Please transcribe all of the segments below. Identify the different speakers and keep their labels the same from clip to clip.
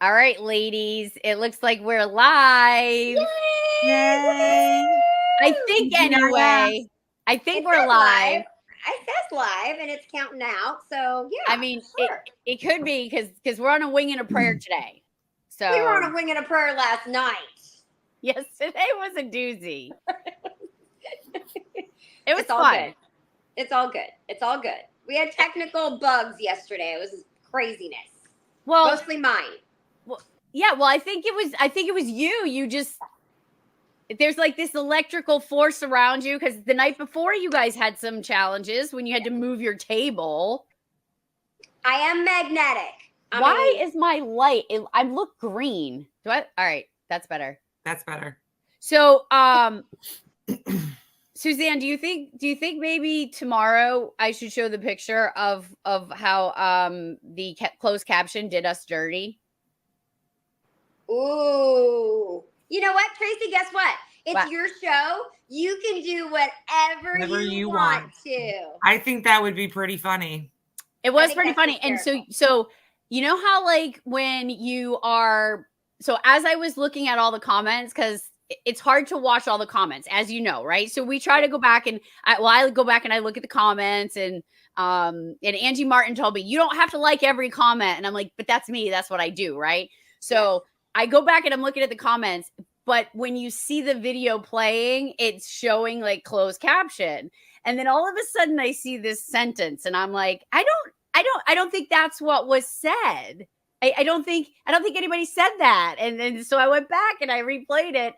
Speaker 1: All right, ladies, it looks like we're live.
Speaker 2: Yay!
Speaker 1: I think anyway. I think
Speaker 2: It
Speaker 1: we're
Speaker 2: says
Speaker 1: live.
Speaker 2: It says live, and it's counting out. So
Speaker 1: I
Speaker 2: yeah,
Speaker 1: mean,
Speaker 2: sure.
Speaker 1: it could be because we're on a wing and a prayer today.
Speaker 2: We were on
Speaker 1: So
Speaker 2: a wing and a prayer last night.
Speaker 1: yes, today was a doozy. It was
Speaker 2: It's all
Speaker 1: fun.
Speaker 2: good. It's all good. It's all good. We had technical bugs yesterday. It was craziness.
Speaker 1: Well,
Speaker 2: Mostly mine.
Speaker 1: yeah. Well, I think it was you. You just there's like this electrical force around you because the night before you guys had some challenges when you had to move your table.
Speaker 2: I am magnetic.
Speaker 1: Why is my light? I look green. Do I? All right, that's better.
Speaker 3: That's better.
Speaker 1: So, Suzanne, do you think maybe tomorrow I should show the picture of how the closed caption did us dirty?
Speaker 2: Ooh. You know what, Tracy? Guess what? It's
Speaker 1: What?
Speaker 2: your show. You can do whatever you want to.
Speaker 3: I think that would be pretty funny.
Speaker 1: It was pretty funny. And so you know how like when you are so as I was looking at all the comments, because it's hard to watch all the comments, as you know, right? So we try to go back and I go back and I look at the comments and Angie Martin told me you don't have to like every comment. And I'm like, but that's me. That's what I do, right? So I go back and I'm looking at the comments, but when you see the video playing, it's showing like closed caption. And then all of a sudden I see this sentence and I'm like, I don't think that's what was said. I don't think anybody said that. And so I went back and I replayed it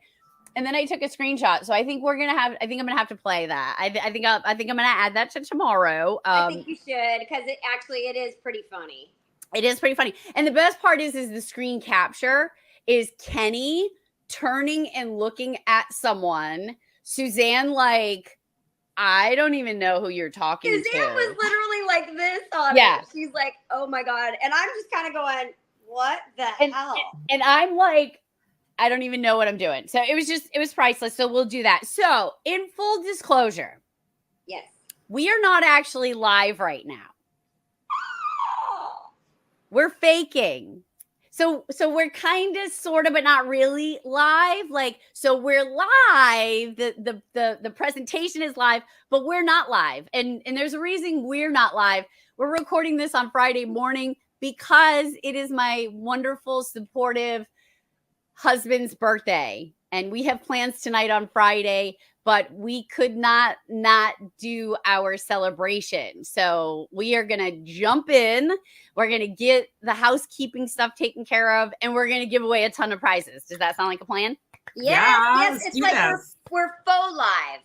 Speaker 1: and then I took a screenshot. So I think I'm going to have to play that. I think I'm going to add that to tomorrow.
Speaker 2: I think you should, because it is pretty funny.
Speaker 1: It is pretty funny. And the best part is the screen capture is Kenny turning and looking at someone. Suzanne, like, I don't even know who you're talking to.
Speaker 2: Suzanne was literally like this on it. She's like, oh my God. And I'm just kind of going, what the hell?
Speaker 1: And I'm like, I don't even know what I'm doing. So it was priceless. So we'll do that. So in full disclosure.
Speaker 2: Yes.
Speaker 1: We are not actually live right now. We're faking. So we're kind of sort of, but not really live. Like, so we're live. The presentation is live, but we're not live. And there's a reason we're not live. We're recording this on Friday morning because it is my wonderful, supportive husband's birthday. And we have plans tonight on Friday, but we could not do our celebration. So we are going to jump in. We're going to get the housekeeping stuff taken care of, and we're going to give away a ton of prizes. Does that sound like a plan?
Speaker 2: Yes. It's like we're faux live.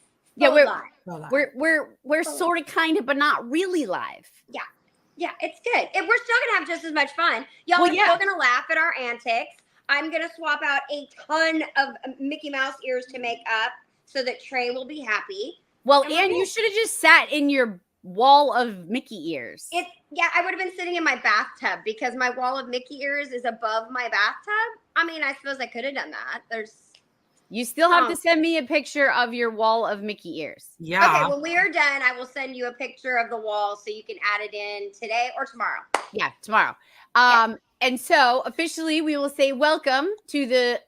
Speaker 1: We're sort of kind of, but not really live.
Speaker 2: Yeah, it's good. And we're still going to have just as much fun. Y'all are still going to laugh at our antics. I'm going to swap out a ton of Mickey Mouse ears to make up so that Trey will be happy.
Speaker 1: Well, and you should have just sat in your wall of Mickey ears.
Speaker 2: I would have been sitting in my bathtub because my wall of Mickey ears is above my bathtub. I mean, I suppose I could have done that.
Speaker 1: You still have to send me a picture of your wall of Mickey ears.
Speaker 3: Yeah.
Speaker 2: Okay, when we are done, I will send you a picture of the wall so you can add it in today or tomorrow.
Speaker 1: Yeah, tomorrow. And so officially we will say welcome to the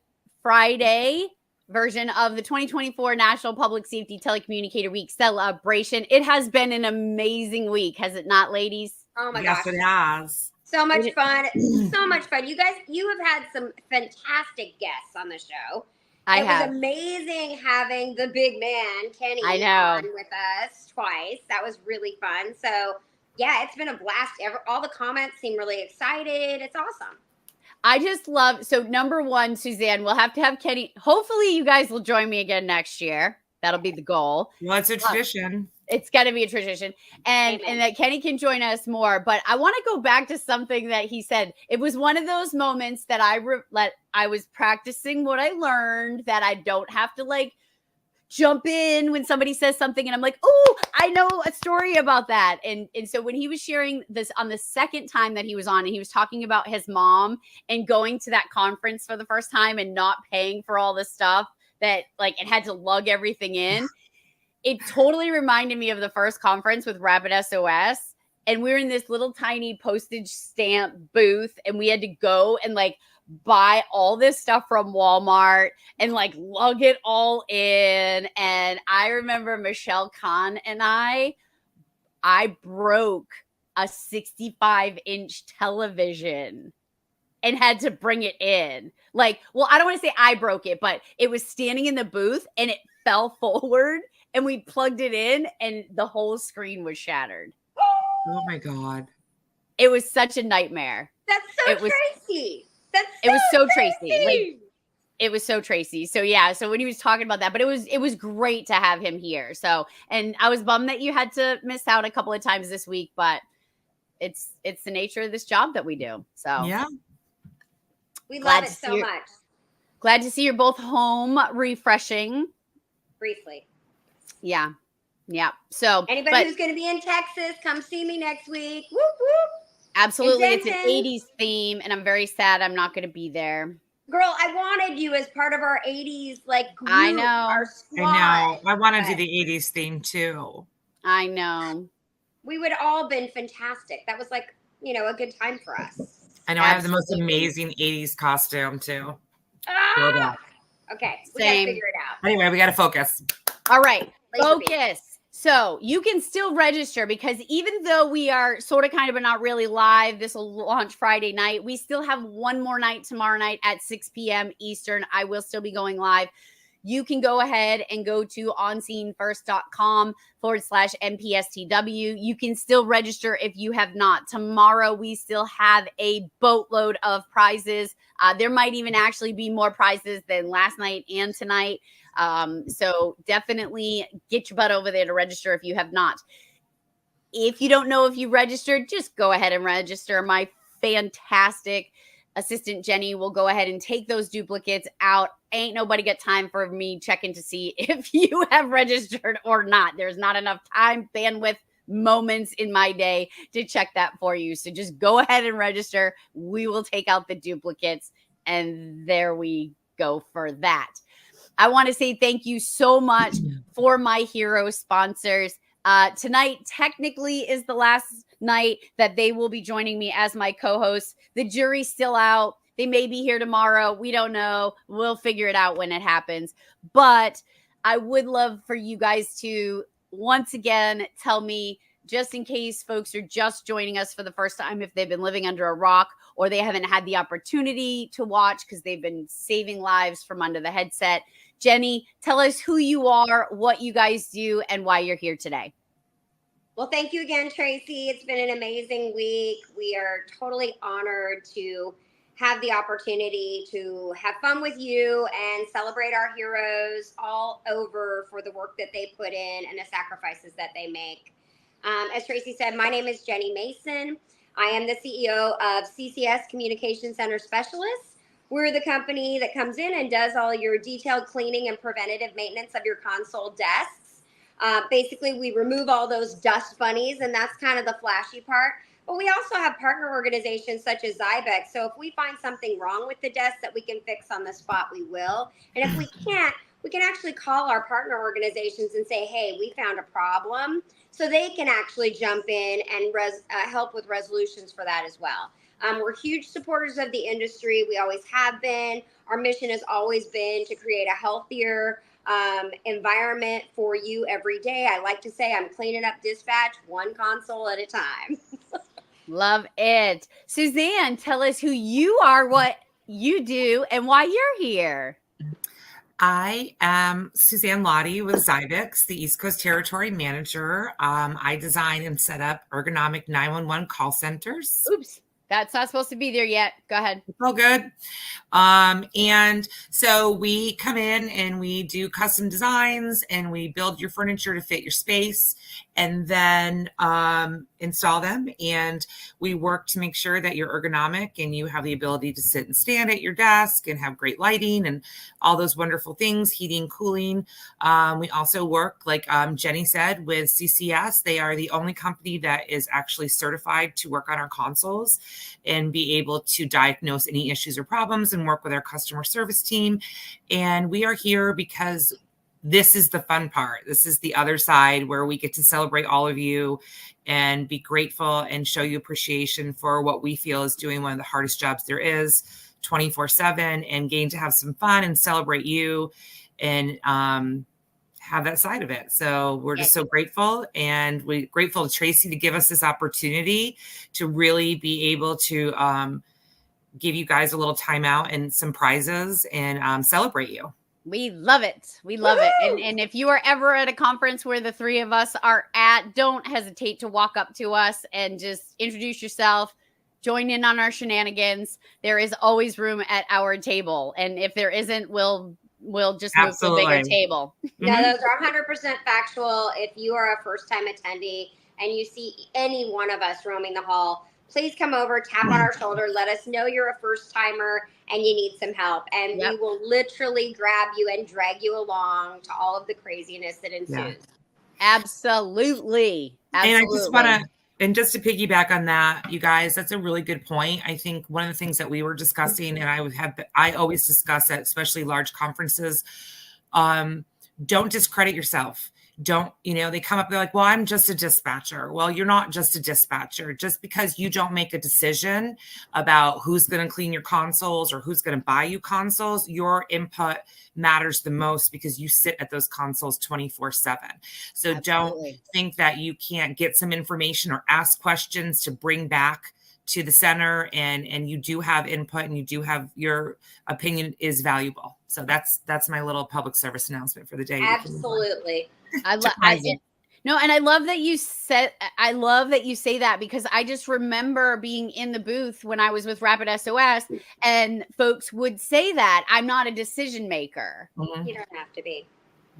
Speaker 1: Friday version of the 2024 National Public Safety Telecommunicator Week celebration. It has been an amazing week, has it not, ladies?
Speaker 2: Oh my gosh.
Speaker 3: Yes, it has.
Speaker 2: So much fun. So much fun. You guys, you have had some fantastic guests on the show. It was amazing having the big man, Kenny, on with us twice. That was really fun. So yeah, it's been a blast. All the comments seem really excited. It's awesome.
Speaker 1: I just love, so number one, Suzanne, we'll have to have Kenny. Hopefully you guys will join me again next year. That'll be the goal.
Speaker 3: Well, it's a tradition.
Speaker 1: It's got to be a tradition. And that Kenny can join us more. But I want to go back to something that he said. It was one of those moments that I was practicing what I learned, that I don't have to like jump in when somebody says something and I'm like, oh, I know a story about that. And so when he was sharing this on the second time that he was on, and he was talking about his mom and going to that conference for the first time and not paying for all this stuff, that like it had to lug everything in. It totally reminded me of the first conference with Rapid SOS. And we were in this little tiny postage stamp booth and we had to go and like buy all this stuff from Walmart and like lug it all in. And I remember Michelle Kahn and I broke a 65-inch television and had to bring it in. Like, well, I don't want to say I broke it, but it was standing in the booth and it fell forward and we plugged it in and the whole screen was shattered.
Speaker 3: Oh my God.
Speaker 1: It was such a nightmare.
Speaker 2: That's so Tracy.
Speaker 1: It was so Tracy. Like, it was so Tracy. So yeah, so when he was talking about that, but it was great to have him here. So, and I was bummed that you had to miss out a couple of times this week, but it's the nature of this job that we do. So
Speaker 3: yeah.
Speaker 2: We love it so much.
Speaker 1: Glad to see you're both home refreshing.
Speaker 2: Briefly.
Speaker 1: Yeah. Yeah. So
Speaker 2: anybody who's going to be in Texas, come see me next week. Whoop, whoop.
Speaker 1: Absolutely. It's an 80s theme, and I'm very sad I'm not going to be there.
Speaker 2: Girl, I wanted you as part of our 80s like group.
Speaker 1: I know.
Speaker 2: Our squad,
Speaker 3: I know. I want to do the 80s theme too.
Speaker 1: I know.
Speaker 2: We would all been fantastic. That was like, a good time for us.
Speaker 3: I know. Absolutely. I have the most amazing 80s costume too.
Speaker 2: Okay. We got to figure it out.
Speaker 3: Anyway, we got to focus.
Speaker 1: All right. Focus. So you can still register because even though we are sort of kind of but not really live, this will launch Friday night. We still have one more night tomorrow night at 6 p.m. Eastern. I will still be going live. You can go ahead and go to onscenefirst.com/MPSTW. You can still register if you have not. Tomorrow, we still have a boatload of prizes. There might even actually be more prizes than last night and tonight. So definitely get your butt over there to register if you have not. If you don't know if you registered, just go ahead and register. My fantastic assistant Jenny will go ahead and take those duplicates out. Ain't nobody got time for me checking to see if you have registered or not. There's not enough time, bandwidth, moments in my day to check that for you. So just go ahead and register. We will take out the duplicates, and there we go for that. I want to say thank you so much for my hero sponsors. Tonight technically is the last night that they will be joining me as my co-hosts. The jury's still out. They may be here tomorrow. We don't know. We'll figure it out when it happens. But I would love for you guys to once again tell me, just in case folks are just joining us for the first time, if they've been living under a rock or they haven't had the opportunity to watch because they've been saving lives from under the headset. Jenny, tell us who you are, what you guys do, and why you're here today.
Speaker 2: Well, thank you again, Tracy. It's been an amazing week. We are totally honored to have the opportunity to have fun with you and celebrate our heroes all over for the work that they put in and the sacrifices that they make. As Tracy said, my name is Jenny Mason. I am the CEO of CCS Communication Center Specialists. We're the company that comes in and does all your detailed cleaning and preventative maintenance of your console desks. Basically, we remove all those dust bunnies, and that's kind of the flashy part. But we also have partner organizations such as Zybex. So if we find something wrong with the desk that we can fix on the spot, we will. And if we can't, we can actually call our partner organizations and say, hey, we found a problem. So they can actually jump in and help with resolutions for that as well. We're huge supporters of the industry. We always have been. Our mission has always been to create a healthier environment for you every day. I like to say I'm cleaning up dispatch one console at a time.
Speaker 1: Love it. Suzanne, tell us who you are, what you do, and why you're here.
Speaker 3: I am Suzanne Lottie with Zybex, the East Coast Territory Manager. I design and set up ergonomic 911 call centers.
Speaker 1: Oops. That's not supposed to be there yet. Go ahead.
Speaker 3: It's all good. And so we come in and we do custom designs and we build your furniture to fit your space and then install them. And we work to make sure that you're ergonomic and you have the ability to sit and stand at your desk and have great lighting and all those wonderful things, heating, cooling. We also work, like Jenny said, with CCS. They are the only company that is actually certified to work on our consoles and be able to diagnose any issues or problems and work with our customer service team. And we are here because this is the fun part. This is the other side where we get to celebrate all of you and be grateful and show you appreciation for what we feel is doing one of the hardest jobs there is 24/7 and getting to have some fun and celebrate you and have that side of it. So we're just so grateful, and we're grateful to Tracy to give us this opportunity to really be able to give you guys a little time out and some prizes and celebrate you.
Speaker 1: We love it. We love it. And if you are ever at a conference where the three of us are at, don't hesitate to walk up to us and just introduce yourself, join in on our shenanigans. There is always room at our table. And if there isn't, we'll just move to a bigger table.
Speaker 2: No, those are 100% factual. If you are a first-time attendee and you see any one of us roaming the hall, please come over, tap on our shoulder, let us know you're a first-timer and you need some help. And we will literally grab you and drag you along to all of the craziness that ensues.
Speaker 1: Yeah. Absolutely.
Speaker 3: And I just want to, and just to piggyback on that, you guys, that's a really good point. I think one of the things that we were discussing, and I always discuss at especially large conferences, don't discredit yourself. Don't, they come up, they're like, well, I'm just a dispatcher. Well, you're not just a dispatcher. Just because you don't make a decision about who's going to clean your consoles or who's going to buy you consoles, your input matters the most because you sit at those consoles 24/7. So don't think that you can't get some information or ask questions to bring back to the center, and you do have input and you do have, your opinion is valuable. So that's my little public service announcement for the day.
Speaker 2: Absolutely.
Speaker 1: And I love that you say that, because I just remember being in the booth when I was with Rapid SOS and folks would say that I'm not a decision maker.
Speaker 2: Mm-hmm. You don't have to be.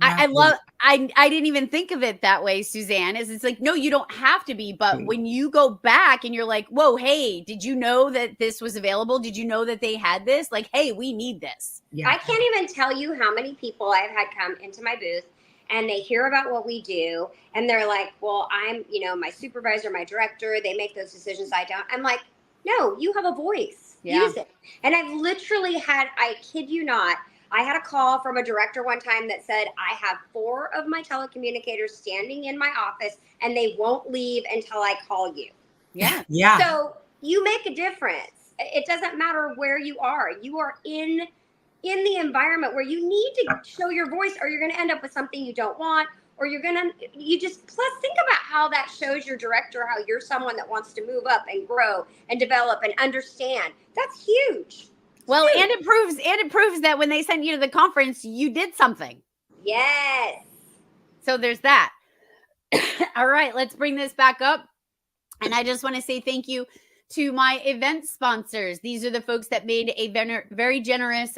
Speaker 1: I didn't even think of it that way, Suzanne. It's like, no, you don't have to be. But when you go back and you're like, whoa, hey, did you know that this was available? Did you know that they had this? Like, hey, we need this.
Speaker 2: Yeah. I can't even tell you how many people I've had come into my booth and they hear about what we do and they're like, well, I'm, my supervisor, my director, they make those decisions. I don't. I'm like, no, you have a voice. Yeah. Use it. And I've literally had, I kid you not, I had a call from a director one time that said, I have 4 of my telecommunicators standing in my office and they won't leave until I call you.
Speaker 1: Yeah.
Speaker 3: Yeah.
Speaker 2: So you make a difference. It doesn't matter where you are. You are in the environment where you need to show your voice, or you're going to end up with something you don't want, or plus think about how that shows your director how you're someone that wants to move up and grow and develop and understand. That's huge.
Speaker 1: Well, and it proves that when they sent you to the conference, you did something.
Speaker 2: Yes.
Speaker 1: So there's that. All right, let's bring this back up. And I just want to say thank you to my event sponsors. These are the folks that made a very generous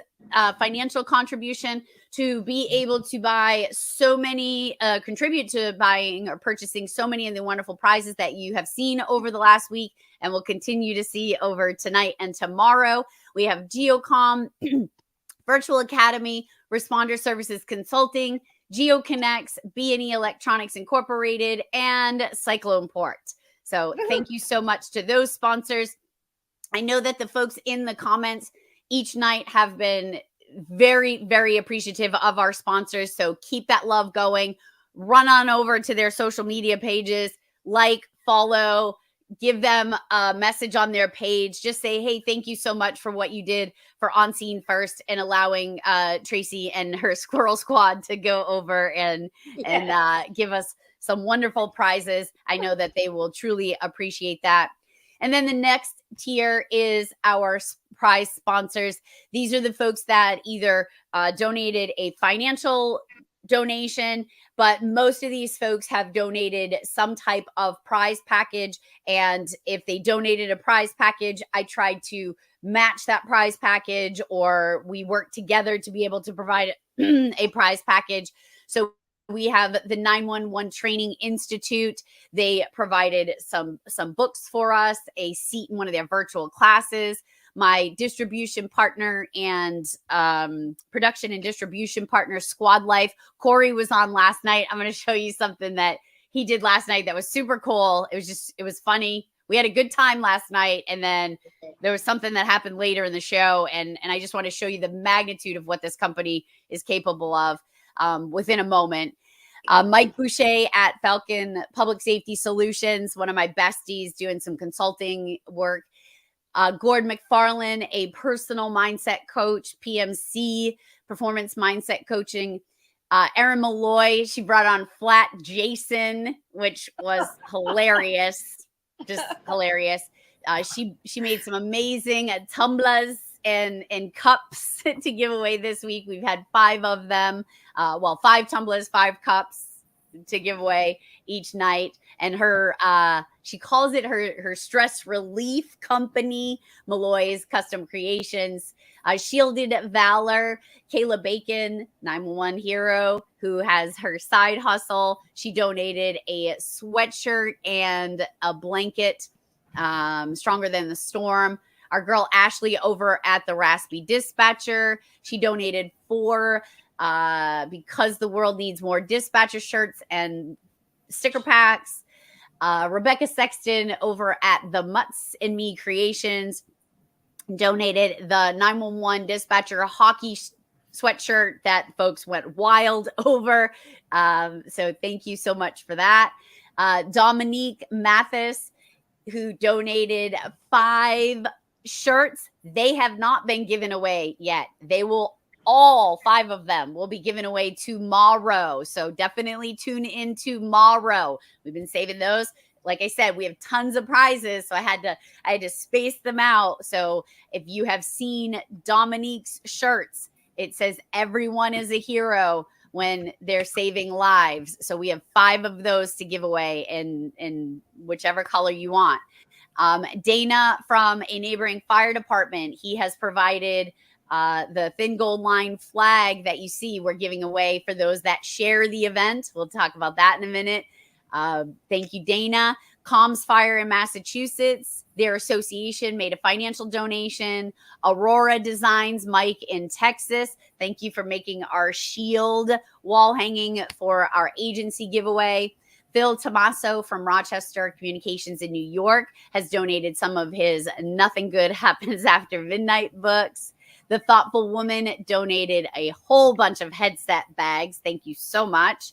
Speaker 1: financial contribution to be able to buy so many, contribute to buying or purchasing so many of the wonderful prizes that you have seen over the last week and will continue to see over tonight and tomorrow. We have Geocom, Virtual Academy, Responder Services Consulting, GeoConnects, B&E Electronics Incorporated, and Cyclone Port. So thank you so much to those sponsors. I know that the folks in the comments each night have been very, very appreciative of our sponsors. So keep that love going. Run on over to their social media pages, follow, give them a message on their page. Just say, hey, thank you so much for what you did for On Scene First and allowing Tracy and her Squirrel Squad to go over and give us some wonderful prizes. I know that they will truly appreciate that. And then the next tier is our prize sponsors. These are the folks that either donated a financial donation, but most of these folks have donated some type of prize package. And if they donated a prize package, I tried to match that prize package, or we work together to be able to provide a prize package. So we have the 911 Training Institute. They provided some books for us, a seat in one of their virtual classes. My distribution partner and production and distribution partner, Squad Life, Corey, was on last night. I'm going to show you something that he did last night that was super cool. It was funny. We had a good time last night, and then there was something that happened later in the show, and I just want to show you the magnitude of what this company is capable of within a moment. Mike Boucher at Falcon Public Safety Solutions, one of my besties, doing some consulting work. Gord McFarlane, a personal mindset coach, PMC, performance mindset coaching. Erin Malloy, she brought on Flat Jason, which was hilarious, just hilarious. She made some amazing tumblers and cups to give away this week. We've had 5 of them. 5 tumblers, 5 cups to give away each night. And her, she calls it her stress relief company, Malloy's Custom Creations. Shielded Valor, Kayla Bacon, 911 hero, who has her side hustle. She donated a sweatshirt and a blanket, Stronger Than the Storm. Our girl Ashley over at the Raspy Dispatcher, she donated 4 Because the World Needs More dispatcher shirts and sticker packs. Rebecca Sexton over at the Mutts and Me Creations donated the 911 dispatcher hockey sweatshirt that folks went wild over. So thank you so much for that. Dominique Mathis, who donated 5 shirts. They have not been given away yet. They will, all 5 of them will be given away tomorrow. So definitely tune in tomorrow. We've been saving those. Like I said, we have tons of prizes, so I had to space them out. So if you have seen Dominique's shirts, it says everyone is a hero when they're saving lives. So we have 5 of those to give away in whichever color you want. Dana from a neighboring fire department, he has provided the thin gold line flag that you see we're giving away for those that share the event. We'll talk about that in a minute. Thank you, Dana. Comms Fire in Massachusetts, their association made a financial donation. Aurora Designs, Mike in Texas, thank you for making our shield wall hanging for our agency giveaway. Phil Tomaso from Rochester Communications in New York has donated some of his Nothing Good Happens After Midnight books. The Thoughtful Woman donated a whole bunch of headset bags. Thank you so much.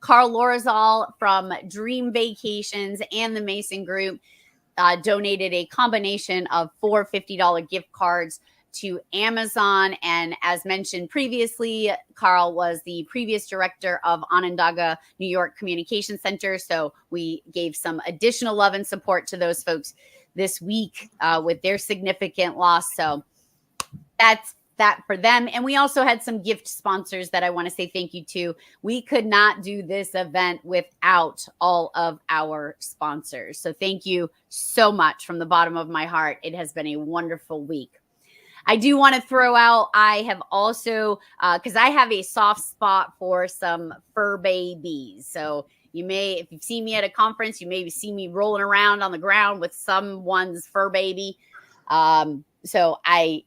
Speaker 1: Carl Lorazal from Dream Vacations and the Mason Group donated a combination of 4 $50 gift cards to Amazon. And as mentioned previously, Carl was the previous director of Onondaga, New York Communication Center. So we gave some additional love and support to those folks this week with their significant loss. So that's that for them. And we also had some gift sponsors that I want to say thank you to. We could not do this event without all of our sponsors. So thank you so much from the bottom of my heart. It has been a wonderful week. I do want to throw out, I have also, because I have a soft spot for some fur babies. So you may, if you've seen me at a conference, you may see me rolling around on the ground with someone's fur baby. So I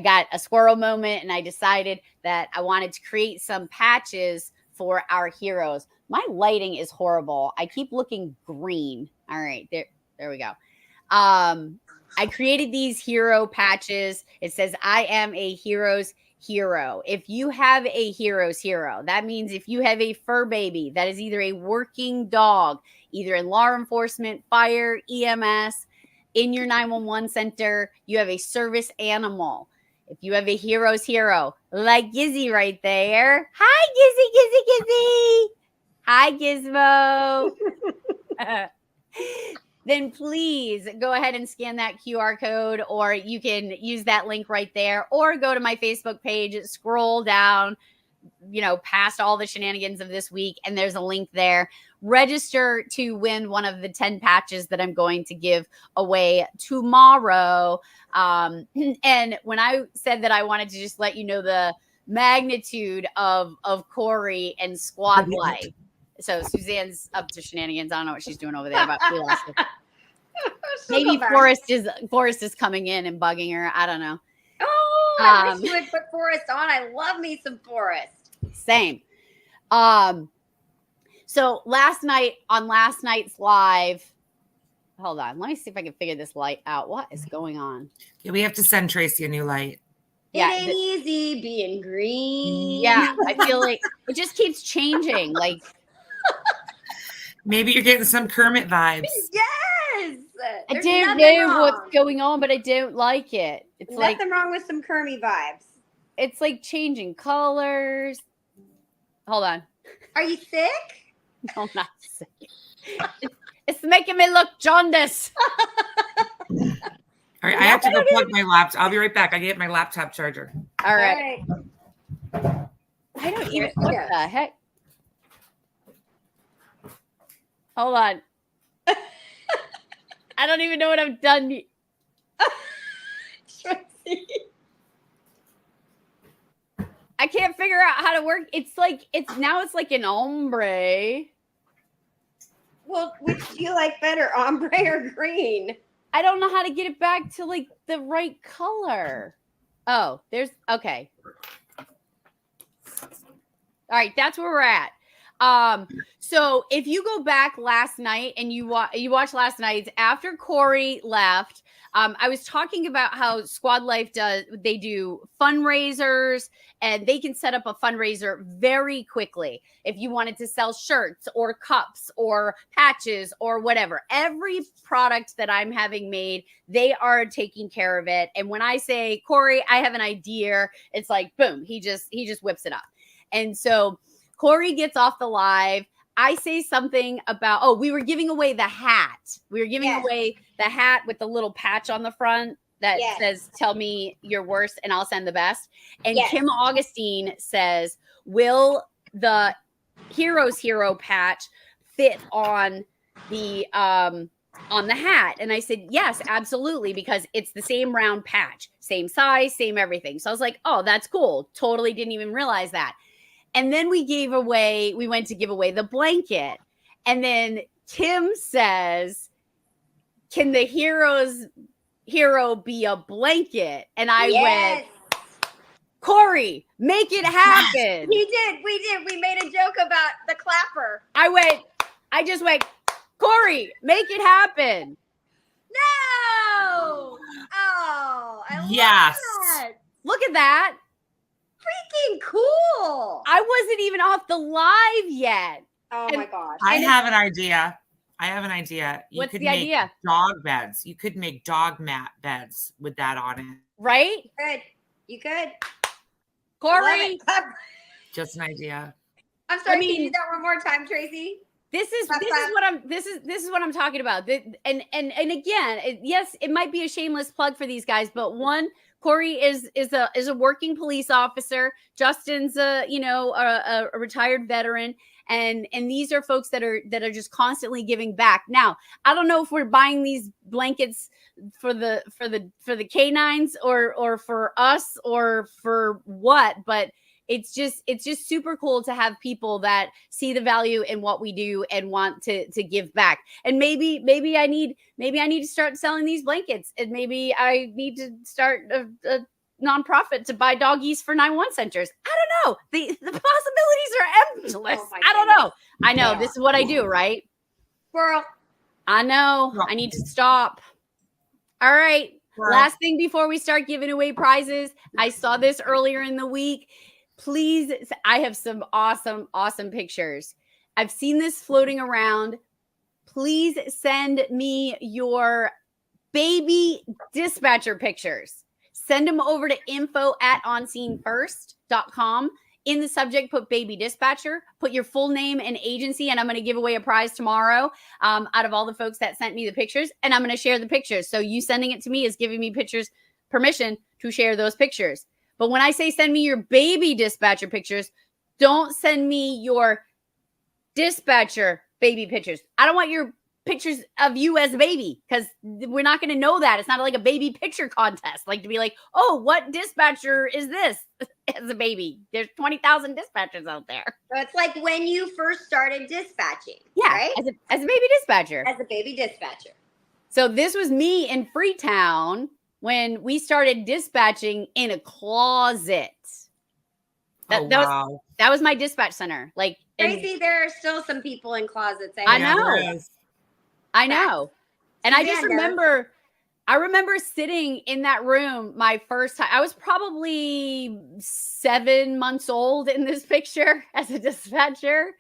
Speaker 1: got a squirrel moment and I decided that I wanted to create some patches for our heroes. My lighting is horrible. I keep looking green. All right, there we go. I created these hero patches. It says, I am a hero's hero. If you have a hero's hero, that means if you have a fur baby that is either a working dog, either in law enforcement, fire, EMS, in your 911 center, you have a service animal. If you have a hero's hero, like Gizzy right there. Hi, Gizzy. Hi, Gizmo. Then please go ahead and scan that QR code, or you can use that link right there, or go to my Facebook page, scroll down, past all the shenanigans of this week, and there's a link there. Register to win one of the 10 patches that I'm going to give away tomorrow. And when I said that I wanted to just let you know the magnitude of Corey and squad life. So Suzanne's up to shenanigans. I don't know what she's doing over there, but we lost it. Maybe Forrest is coming in and bugging her. I don't know.
Speaker 2: Oh, I wish you would put Forrest on. I love me some Forrest.
Speaker 1: Same. So last night's live, hold on. Let me see if I can figure this light out. What is going on?
Speaker 3: Yeah, we have to send Tracy a new light.
Speaker 2: It ain't easy being green.
Speaker 1: Yeah, I feel like it just keeps changing. Like
Speaker 3: maybe you're getting some Kermit vibes.
Speaker 2: Yes.
Speaker 1: I don't know what's going on, but I don't like it. It's
Speaker 2: nothing wrong with some Kermie vibes.
Speaker 1: It's like changing colors. Hold on.
Speaker 2: Are you sick?
Speaker 1: No, I'm not sick. It's making me look jaundiced.
Speaker 3: All right, I have to go plug my laptop. I'll be right back. I get my laptop charger.
Speaker 1: All right. I don't even. What the heck? Hold on. I don't even know what I've done. I can't figure out how to work. It's like it's like an ombre.
Speaker 2: Well, which do you like better, ombre or green?
Speaker 1: I don't know how to get it back to like the right color. Oh, okay. All right, that's where we're at. So if you go back last night and you watch last night's after Corey left, I was talking about how Squad Life they do fundraisers and they can set up a fundraiser very quickly. If you wanted to sell shirts or cups or patches or whatever, every product that I'm having made, they are taking care of it. And when I say, Corey, I have an idea, it's like, boom, he just whips it up. And so Corey gets off the live. I say something about, we were giving away the hat. We were giving away the hat with the little patch on the front that says, tell me your worst and I'll send the best. And Kim Augustine says, will the Hero's Hero patch fit on the hat? And I said, yes, absolutely, because it's the same round patch, same size, same everything. So I was like, oh, that's cool. Totally didn't even realize that. And then we went to give away the blanket. And then Tim says, can the hero be a blanket? And I went, Corey, make it happen.
Speaker 2: We did. We made a joke about the clapper.
Speaker 1: I just went, Corey, make it happen.
Speaker 2: No. Oh, I love that.
Speaker 1: Look at that.
Speaker 2: Freaking cool.
Speaker 1: I wasn't even off the live yet.
Speaker 2: Oh my gosh.
Speaker 3: I have an idea.
Speaker 1: What's the idea?
Speaker 3: Dog beds. You could make dog mat beds with that on it.
Speaker 1: Right?
Speaker 2: Good. You could.
Speaker 1: Corey.
Speaker 3: Just an idea.
Speaker 2: I'm sorry, can you do that one more time, Tracy?
Speaker 1: This is what I'm talking about. And again, yes, it might be a shameless plug for these guys, but one, Corey is a working police officer. Justin's a retired veteran, and these are folks that are just constantly giving back. Now, I don't know if we're buying these blankets for the canines or for us or for what, but it's just super cool to have people that see the value in what we do and want to give back. And maybe I need to start selling these blankets, and maybe I need to start a nonprofit to buy doggies for 911 centers. I don't know. The possibilities are endless. I don't know. I know this is what I do, right?
Speaker 2: Squirrel.
Speaker 1: I know. I need to stop. All right. Last thing before we start giving away prizes. I saw this earlier in the week. Please, I have some awesome pictures. I've seen this floating around. Please send me your baby dispatcher pictures. Send them over to info@onscenefirst.com. In the subject, put baby dispatcher, put your full name and agency, and I'm going to give away a prize tomorrow out of all the folks that sent me the pictures, and I'm going to share the pictures. So you sending it to me is giving me permission to share those pictures. But when I say send me your baby dispatcher pictures, don't send me your dispatcher baby pictures. I don't want your pictures of you as a baby, because we're not going to know that. It's not like a baby picture contest. Like to be like, oh, what dispatcher is this as a baby? There's 20,000 dispatchers out there.
Speaker 2: So it's like when you first started dispatching.
Speaker 1: Yeah,
Speaker 2: right?
Speaker 1: as a baby dispatcher.
Speaker 2: As a baby dispatcher.
Speaker 1: So this was me in Freetown when we started dispatching in a closet. That was my dispatch center. Like,
Speaker 2: Tracy, there are still some people in closets.
Speaker 1: I know. And I just remember sitting in that room my first time. I was probably 7 months old in this picture as a dispatcher.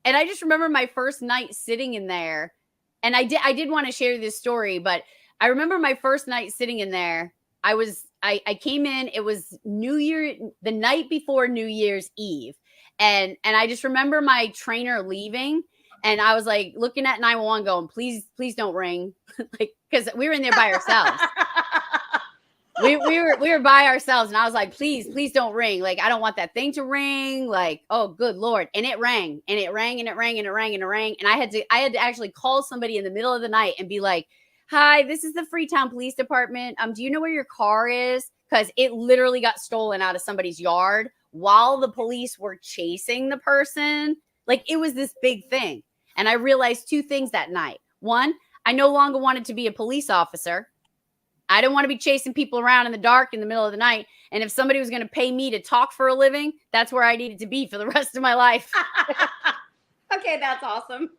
Speaker 1: And I just remember my first night sitting in there And I did want to share this story, but I remember my first night sitting in there. I came in, it was the night before New Year's Eve. And I just remember my trainer leaving, and I was like looking at 911 going, please don't ring. Like, because we were in there by ourselves. we were by ourselves, and I was like, please don't ring. Like, I don't want that thing to ring. Like, oh, good Lord. And it rang, and it rang, and it rang, and it rang, and it rang. And I had to actually call somebody in the middle of the night and be like, hi, this is the Freetown Police Department. Do you know where your car is? Because it literally got stolen out of somebody's yard while the police were chasing the person. Like, it was this big thing. And I realized two things that night. One, I no longer wanted to be a police officer. I didn't want to be chasing people around in the dark in the middle of the night. And if somebody was going to pay me to talk for a living, that's where I needed to be for the rest of my life.
Speaker 2: Okay, that's awesome.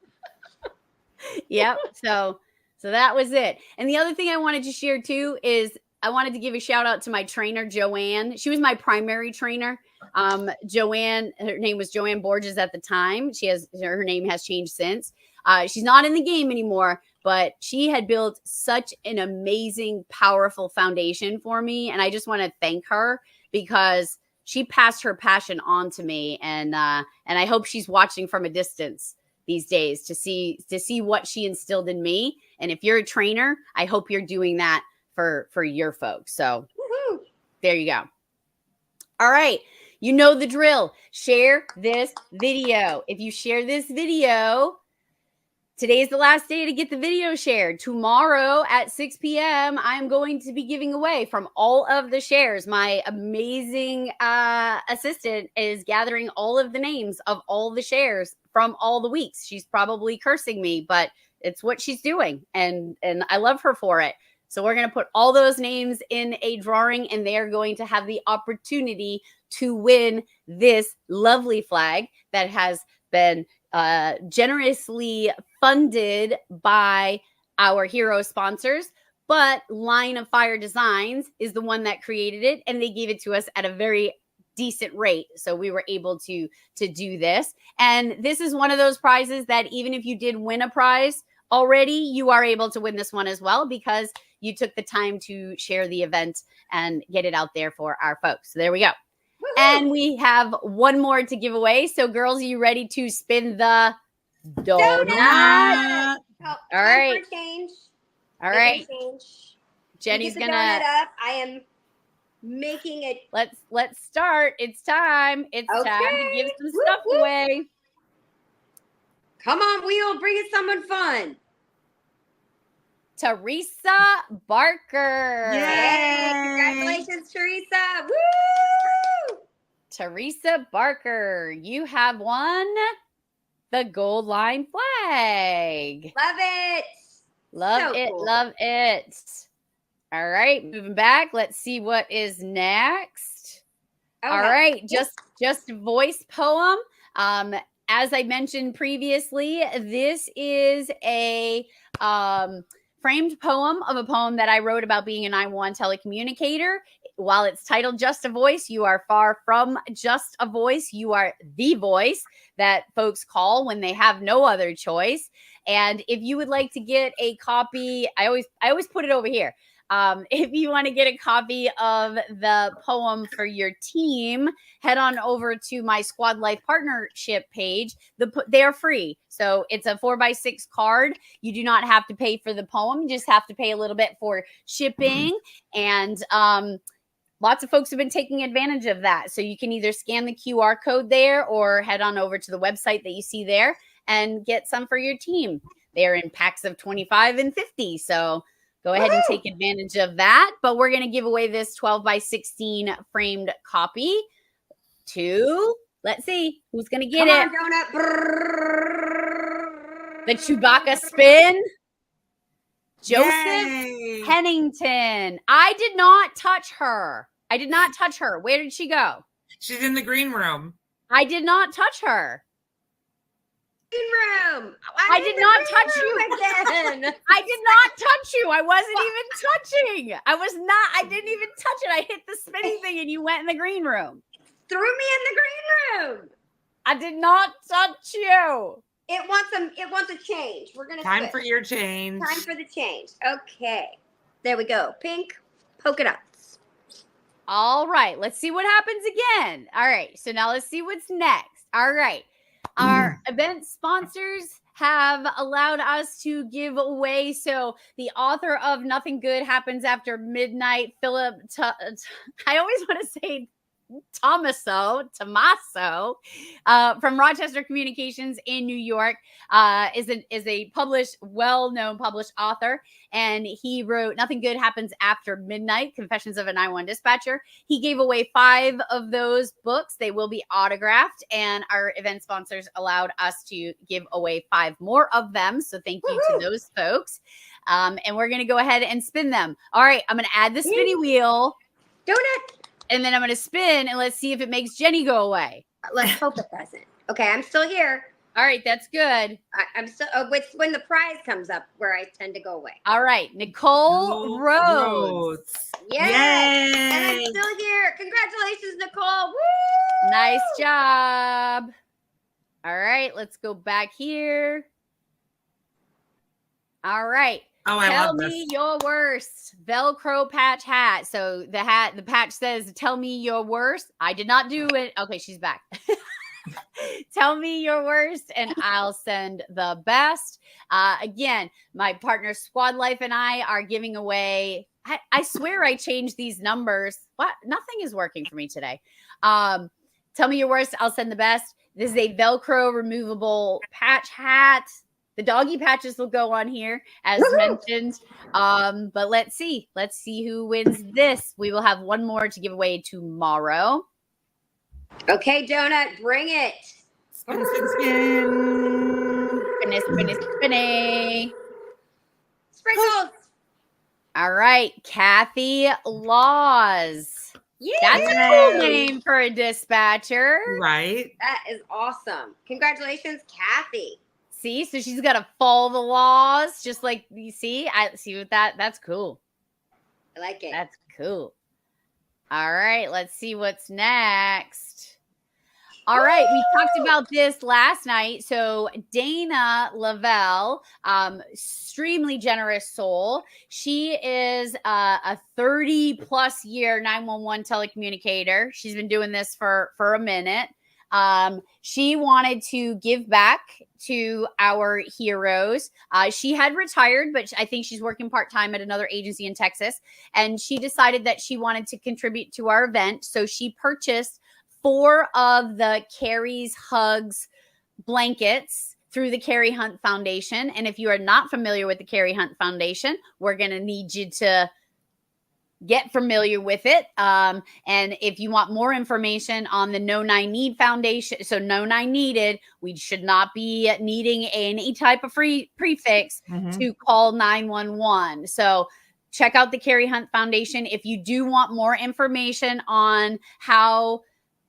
Speaker 1: Yep. So that was it. And the other thing I wanted to share too is I wanted to give a shout out to my trainer, Joanne. She was my primary trainer. Joanne, her name was Joanne Borges at the time. Her name has changed since. She's not in the game anymore, but she had built such an amazing, powerful foundation for me. And I just want to thank her because she passed her passion on to me. And I hope she's watching from a distance these days to see what she instilled in me. And if you're a trainer, I hope you're doing that for your folks. So there you go. All right. You know the drill. Share this video. If you share this video, today is the last day to get the video shared. Tomorrow at 6 p.m., I'm going to be giving away from all of the shares. My amazing assistant is gathering all of the names of all the shares from all the weeks. She's probably cursing me, but it's what she's doing. And I love her for it. So we're going to put all those names in a drawing, and they're going to have the opportunity to win this lovely flag that has been generously funded by our hero sponsors. But Line of Fire Designs is the one that created it, and they gave it to us at a very decent rate. So we were able to do this. And this is one of those prizes that even if you did win a prize already, you are able to win this one as well because you took the time to share the event and get it out there for our folks. So there we go. Woo-hoo. And we have one more to give away. So girls, are you ready to spin the donut?
Speaker 2: Oh,
Speaker 1: all right.
Speaker 2: Change.
Speaker 1: All right.
Speaker 2: Jenny's gonna donut up. I am making it.
Speaker 1: Let's start. It's time. It's time to give some stuff away.
Speaker 2: Come on, wheel, bring us someone fun.
Speaker 1: Teresa Barker.
Speaker 2: Yay! Congratulations, Teresa. Woo!
Speaker 1: Teresa Barker, you have won the Gold Line flag.
Speaker 2: Love it.
Speaker 1: Love it. Cool. Love it. All right, moving back. Let's see what is next. Okay. All right, just voice poem. As I mentioned previously, this is a framed poem of a poem that I wrote about being a 911 telecommunicator. While it's titled Just a Voice, you are far from just a voice. You are the voice that folks call when they have no other choice. And if you would like to get a copy, I always put it over here. If you want to get a copy of the poem for your team, head on over to my Squad Life Partnership page. They are free. So it's a 4x6 card. You do not have to pay for the poem. You just have to pay a little bit for shipping. And lots of folks have been taking advantage of that. So you can either scan the QR code there or head on over to the website that you see there and get some for your team. They're in packs of 25 and 50. So go ahead and take advantage of that. But we're going to give away this 12x16 framed copy to, let's see, who's going to get it.
Speaker 2: Come on,
Speaker 1: donut. The Chewbacca spin. Joseph
Speaker 3: Yay.
Speaker 1: Pennington. I did not touch her. Where did she go?
Speaker 3: She's in the green room.
Speaker 1: I did not touch her.
Speaker 2: Room.
Speaker 1: I did not touch you again. I did not touch you. I wasn't even touching. I didn't even touch it. I hit the spinning thing and you went in the green room.
Speaker 2: Threw me in the green room.
Speaker 1: I did not touch you.
Speaker 2: It wants a change. We're gonna
Speaker 3: Time
Speaker 2: switch.
Speaker 3: for your change.
Speaker 2: Time for the change. Okay. There we go. Pink polka dots.
Speaker 1: All right. Let's see what happens again. All right. So now let's see what's next. All right. Our event sponsors have allowed us to give away. So the author of Nothing Good Happens After Midnight, Philip, I always want to say Tommaso from Rochester Communications in New York, is a published, well-known published author, and he wrote Nothing Good Happens After Midnight, Confessions of a 911 Dispatcher. He gave away 5 of those books. They will be autographed, and our event sponsors allowed us to give away 5 more of them. So thank you to those folks. And we're going to go ahead and spin them. All right, I'm going to add the spinny wheel.
Speaker 2: Donut.
Speaker 1: And then I'm going to spin, and let's see if it makes Jenny go away.
Speaker 2: Let's hope it doesn't. Okay, I'm still here.
Speaker 1: All right, that's good.
Speaker 2: I'm still. It's when the prize comes up where I tend to go away.
Speaker 1: All right, Nicole Rhodes.
Speaker 2: Yay! And I'm still here. Congratulations, Nicole. Woo!
Speaker 1: Nice job. All right, let's go back here. All right.
Speaker 3: Oh,
Speaker 1: tell me your worst Velcro patch hat. So the patch says, tell me your worst. I did not do it. Okay, she's back. Tell me your worst and I'll send the best. Again, my partner Squad Life and I are giving away. I swear I changed these numbers. What? Nothing is working for me today. Tell me your worst. I'll send the best. This is a Velcro removable patch hat. The doggy patches will go on here as mentioned. But let's see who wins this. We will have one more to give away tomorrow.
Speaker 2: Okay, Donut, bring it.
Speaker 3: Spin, spin, spin.
Speaker 1: Spinny.
Speaker 2: Sprinkles.
Speaker 1: All right, Kathy Laws.
Speaker 2: Yeah.
Speaker 1: That's a cool name for a dispatcher.
Speaker 3: Right.
Speaker 2: That is awesome. Congratulations, Kathy.
Speaker 1: See, so she's got to follow the laws, just like you see. I see with that. That's cool.
Speaker 2: I like it.
Speaker 1: That's cool. All right, let's see what's next. All right, we talked about this last night. So Dana Lavelle, extremely generous soul. She is a 30-plus year 911 telecommunicator. She's been doing this for a minute. She wanted to give back to our heroes. She had retired, but I think she's working part-time at another agency in Texas. And she decided that she wanted to contribute to our event. So she purchased 4 of the Carrie's Hugs blankets through the Carrie Hunt Foundation. And if you are not familiar with the Carrie Hunt Foundation, we're going to need you to get familiar with it. And if you want more information on the No 9 Need Foundation, so No 9 Needed, we should not be needing any type of free prefix to call 911. So check out the Carrie Hunt Foundation. If you do want more information on how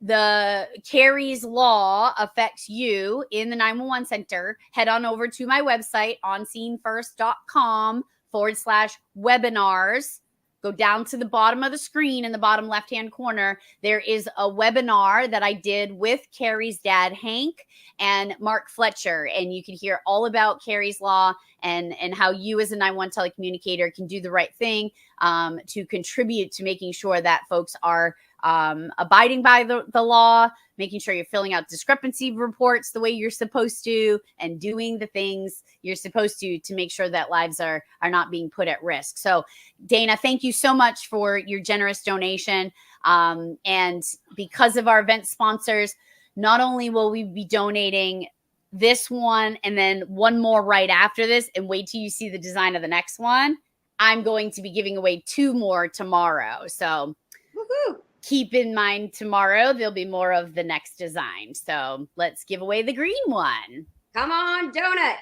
Speaker 1: the Carrie's Law affects you in the 911 center, head on over to my website, onscenefirst.com/webinars. Go down to the bottom of the screen in the bottom left-hand corner. There is a webinar that I did with Carrie's dad, Hank, and Mark Fletcher. And you can hear all about Carrie's Law and how you as a 911 telecommunicator can do the right thing to contribute to making sure that folks are abiding by the law, making sure you're filling out discrepancy reports the way you're supposed to, and doing the things you're supposed to make sure that lives are not being put at risk. So Dana, thank you so much for your generous donation. And because of our event sponsors, not only will we be donating this one and then one more right after this, and wait till you see the design of the next one, I'm going to be giving away 2 more tomorrow. So woohoo! Keep in mind tomorrow, there'll be more of the next design. So let's give away the green one.
Speaker 2: Come on, Donut.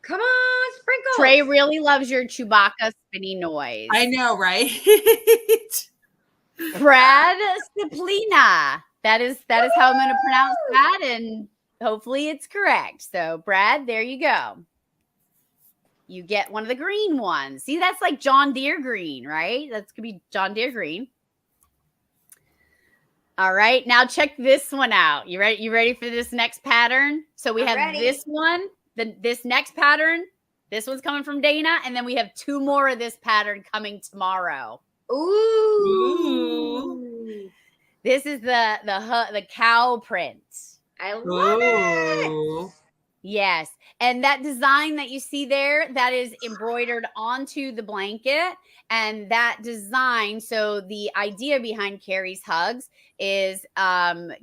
Speaker 2: Come on, Sprinkles.
Speaker 1: Trey really loves your Chewbacca spinny noise.
Speaker 3: I know, right?
Speaker 1: Brad Stiplina. That is how I'm going to pronounce that, and hopefully it's correct. So Brad, there you go. You get one of the green ones. See, that's like John Deere green, right? That's going to be John Deere green. All right. Now check this one out. You ready? You ready for this next pattern? So we have this one, this next pattern. This one's coming from Dana, and then we have 2 more of this pattern coming tomorrow.
Speaker 2: Ooh.
Speaker 1: This is the cow print.
Speaker 2: I love it.
Speaker 1: Yes. And that design that you see there, that is embroidered onto the blanket. And that design, so the idea behind Carrie's hugs is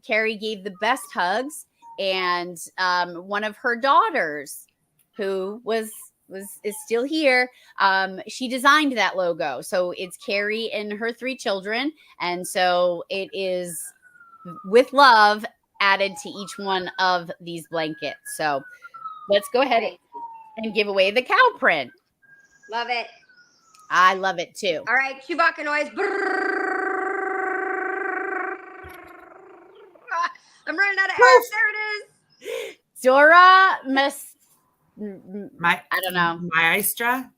Speaker 1: Carrie gave the best hugs, and one of her daughters, who is still here, she designed that logo. So it's Carrie and her 3 children. And so it is with love added to each one of these blankets. So let's go ahead and give away the cow print.
Speaker 2: Love it.
Speaker 1: I love it too.
Speaker 2: All right, Chewbacca noise. I'm running out of air. There it is.
Speaker 1: Dora
Speaker 3: I don't know. Maestra.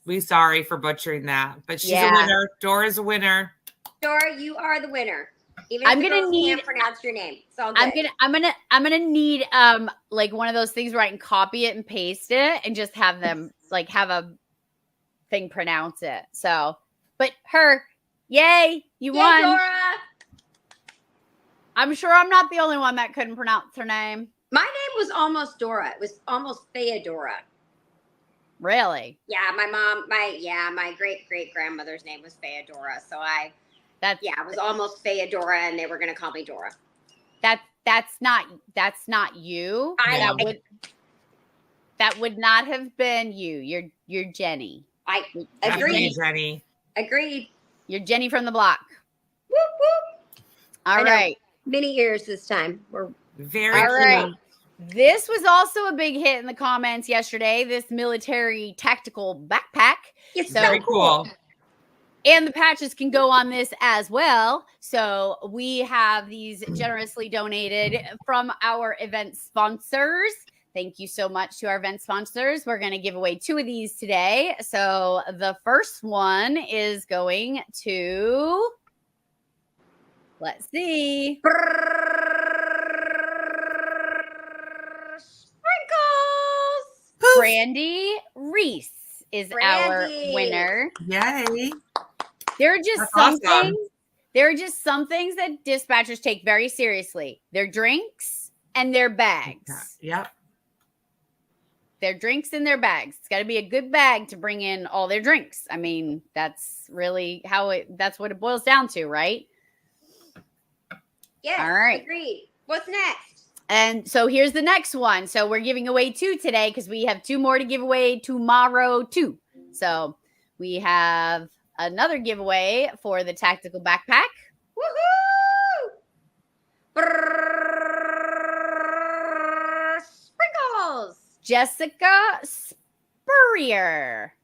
Speaker 3: We sorry for butchering that, but she's a winner. Dora's a winner.
Speaker 2: Dora, you are the winner. Even if
Speaker 1: I'm gonna
Speaker 2: can't pronounce your name. It's all good.
Speaker 1: I'm gonna need like one of those things where I can copy it and paste it and just have them like have a thing pronounce it. So, but yay, you won.
Speaker 2: Dora.
Speaker 1: I'm sure I'm not the only one that couldn't pronounce her name.
Speaker 2: My name was almost Dora. It was almost Theodora.
Speaker 1: Really?
Speaker 2: Yeah, my great grandmother's name was Theodora. So it was almost Theodora, and they were gonna call me Dora.
Speaker 1: That's not you. That would not have been you. You're Jenny.
Speaker 2: I agree.
Speaker 3: Jenny.
Speaker 2: Agreed.
Speaker 1: You're Jenny from the block.
Speaker 2: Whoop whoop.
Speaker 1: All right.
Speaker 2: Many ears this time. We're
Speaker 3: very
Speaker 1: all right. This was also a big hit in the comments yesterday. This military tactical backpack.
Speaker 2: It's so very cool.
Speaker 1: And the patches can go on this as well. So we have these generously donated from our event sponsors. Thank you so much to our event sponsors. We're going to give away 2 of these today. So the first one is going to, let's see. Brandy Reese is our winner.
Speaker 3: Yay.
Speaker 1: There are just things. There are just some things that dispatchers take very seriously. Their drinks and their bags.
Speaker 3: Yep.
Speaker 1: Their drinks and their bags. It's got to be a good bag to bring in all their drinks. I mean, that's really that's what it boils down to, right?
Speaker 2: Yes.
Speaker 1: All right.
Speaker 2: Agreed. What's next?
Speaker 1: And so here's the next one. So we're giving away 2 today because we have 2 more to give away tomorrow too. So we have another giveaway for the tactical backpack.
Speaker 2: Woohoo! Sprinkles.
Speaker 1: Jessica Spurrier.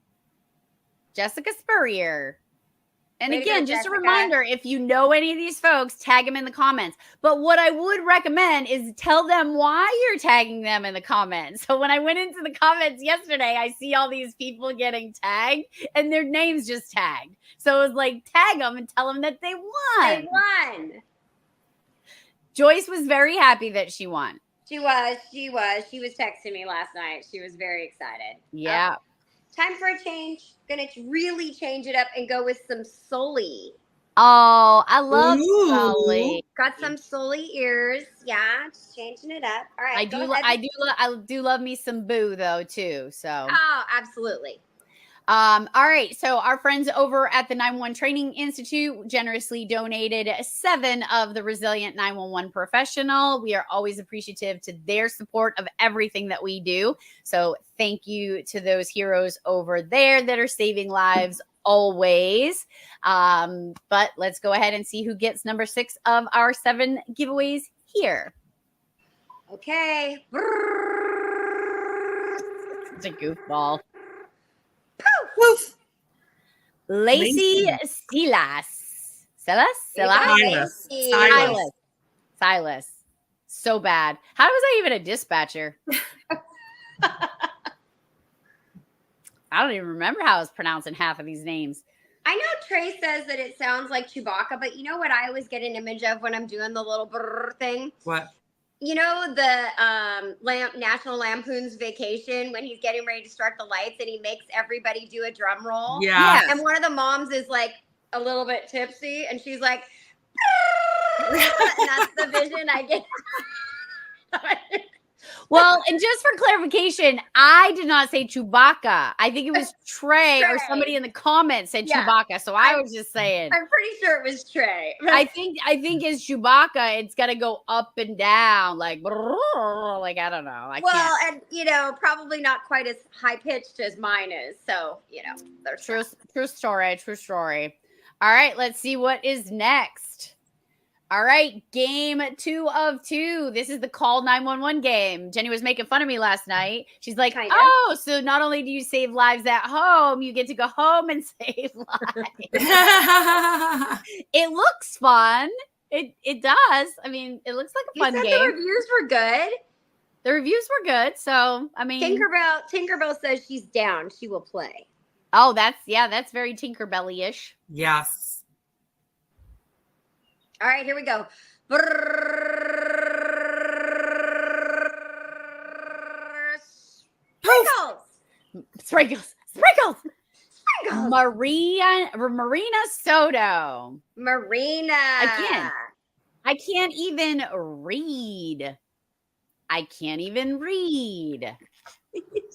Speaker 1: And again, just a reminder, if you know any of these folks, tag them in the comments. But what I would recommend is tell them why you're tagging them in the comments. So when I went into the comments yesterday, I see all these people getting tagged and their names just tagged. So it was like, tag them and tell them that they won.
Speaker 2: They won.
Speaker 1: Joyce was very happy that she won.
Speaker 2: She was texting me last night. She was very excited.
Speaker 1: Yeah.
Speaker 2: Time for a change. Gonna really change it up and go with some Sully.
Speaker 1: Oh, I love Sully.
Speaker 2: Got some Sully ears. Yeah, just changing it up. All right.
Speaker 1: I do love me some Boo though too. So.
Speaker 2: Oh, absolutely.
Speaker 1: All right. So our friends over at the 911 Training Institute generously donated 7 of the Resilient 911 Professional. We are always appreciative to their support of everything that we do. So thank you to those heroes over there that are saving lives always. But let's go ahead and see who gets number 6 of our 7 giveaways here.
Speaker 2: Okay.
Speaker 1: It's a goofball.
Speaker 2: Woof.
Speaker 1: Lacey Silas. So bad. How was I even a dispatcher? I don't even remember how I was pronouncing half of these names.
Speaker 2: I know Trey says that it sounds like Chewbacca, but you know what I always get an image of when I'm doing the little brrr thing?
Speaker 3: What?
Speaker 2: You know the National Lampoon's Vacation when he's getting ready to start the lights and he makes everybody do a drum roll?
Speaker 3: Yeah.
Speaker 2: And one of the moms is like a little bit tipsy and she's like, and that's the vision I get.
Speaker 1: Well, and just for clarification, I did not say Chewbacca. I think it was Trey. Or somebody in the comments said Chewbacca. So I was just saying.
Speaker 2: I'm pretty sure it was Trey.
Speaker 1: I think as Chewbacca, it's gotta go up and down, like I don't know.
Speaker 2: And you know, probably not quite as high pitched as mine is. So you know, there's
Speaker 1: true story. All right, let's see what is next. All right, game 2 of 2. This is the call 911 game. Jenny was making fun of me last night. She's like,
Speaker 2: Kinda.
Speaker 1: oh, so not only do you save lives at home, you get to go home and save lives. It looks fun. It does. I mean, it looks like a fun game.
Speaker 2: The reviews were good.
Speaker 1: The reviews were good. So, I mean.
Speaker 2: Tinkerbell says she's down. She will play.
Speaker 1: Oh, that's very Tinkerbelly-ish.
Speaker 3: Yes.
Speaker 2: All right, here we go.
Speaker 1: Sprinkles. Marina Soto.
Speaker 2: Marina.
Speaker 1: Again, I can't even read.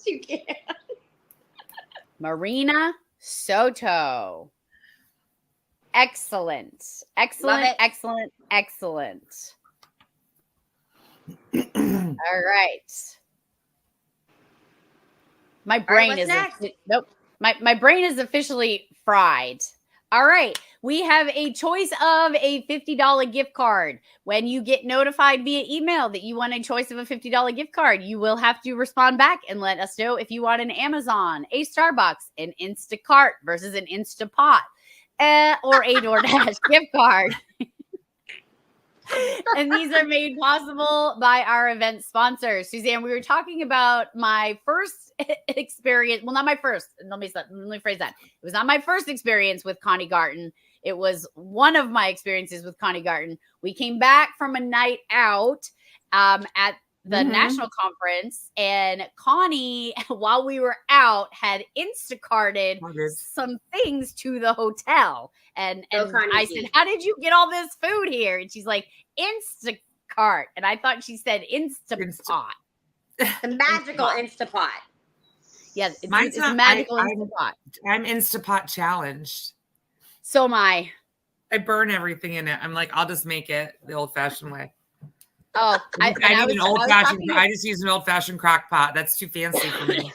Speaker 2: You can.
Speaker 1: Marina Soto. Excellent. All right. My brain is My brain is officially fried. All right. We have a choice of a $50 gift card. When you get notified via email that you want a choice of a $50 gift card, you will have to respond back and let us know if you want an Amazon, a Starbucks, an Instacart versus an Instapot. Or a DoorDash gift card. And these are made possible by our event sponsors. Suzanne, we were talking about my first experience. Well, not my first. Let me phrase that. It was not my first experience with Connie Garten. It was one of my experiences with Connie Garten. We came back from a night out at the national conference, and Connie, while we were out, had Instacarted some things to the hotel. And I said, how did you get all this food here? And she's like, Instacart. And I thought she said Instapot.
Speaker 2: The magical Instapot.
Speaker 1: Yes, it's a magical Instapot.
Speaker 3: I'm Instapot challenged.
Speaker 1: So am I.
Speaker 3: I burn everything in it. I'm like, I'll just make it the old-fashioned way.
Speaker 1: Oh,
Speaker 3: I just use an old-fashioned crock pot. That's too fancy for me.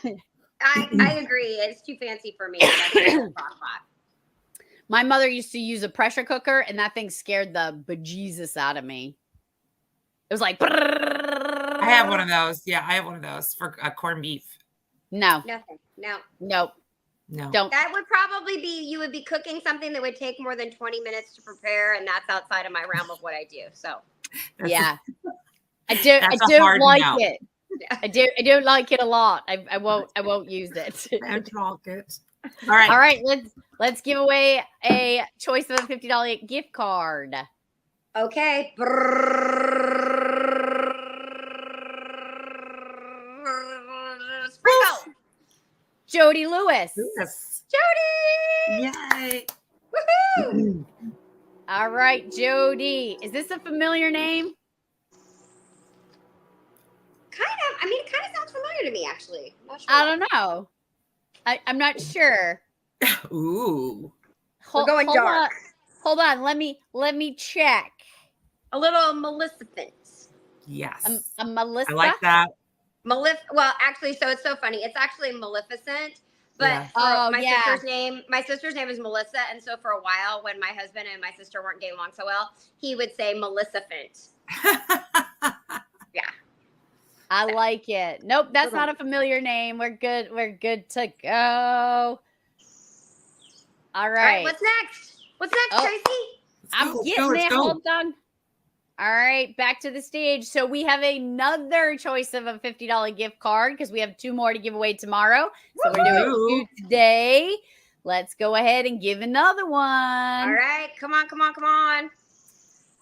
Speaker 2: I agree. It's too fancy for me. Crock pot.
Speaker 1: My mother used to use a pressure cooker, and that thing scared the bejesus out of me. It was like.
Speaker 3: I have one of those. Yeah, I have one of those for corned beef.
Speaker 1: No.
Speaker 2: Nothing. No.
Speaker 1: Nope.
Speaker 3: No.
Speaker 1: Don't.
Speaker 2: That would probably be, you would be cooking something that would take more than 20 minutes to prepare, and that's outside of my realm of what I do. So.
Speaker 1: Yeah. I don't like it. I don't like it a lot. I won't use it.
Speaker 3: I don't like it.
Speaker 1: All right. Let's give away a choice of a $50 gift card.
Speaker 2: Okay. Sprinkle.
Speaker 1: Jody Lewis.
Speaker 3: Yes.
Speaker 2: Jody.
Speaker 3: Yay.
Speaker 2: Woohoo.
Speaker 1: All right, Jody. Is this a familiar name?
Speaker 2: Kind of. I mean, it kind of sounds familiar to me, actually. I'm not sure.
Speaker 1: I don't know. I'm not sure.
Speaker 3: Ooh.
Speaker 2: We're going dark.
Speaker 1: Hold on. Let me check.
Speaker 2: A little Maleficent.
Speaker 3: Yes.
Speaker 1: A Melissa?
Speaker 3: I like that.
Speaker 2: Well, actually, so it's so funny. It's actually Maleficent. But my sister's name is Melissa. And so for a while, when my husband and my sister weren't getting along so well, he would say Maleficent. Yeah.
Speaker 1: I like it. Nope, that's not a familiar name. We're good. We're good to go. All right.
Speaker 2: What's next, Tracy?
Speaker 1: I'm getting there. Hold on. All right, back to the stage. So we have another choice of a $50 gift card because we have 2 more to give away tomorrow. So we're doing 2 today. let's go ahead and give another one.
Speaker 2: All right. Come on.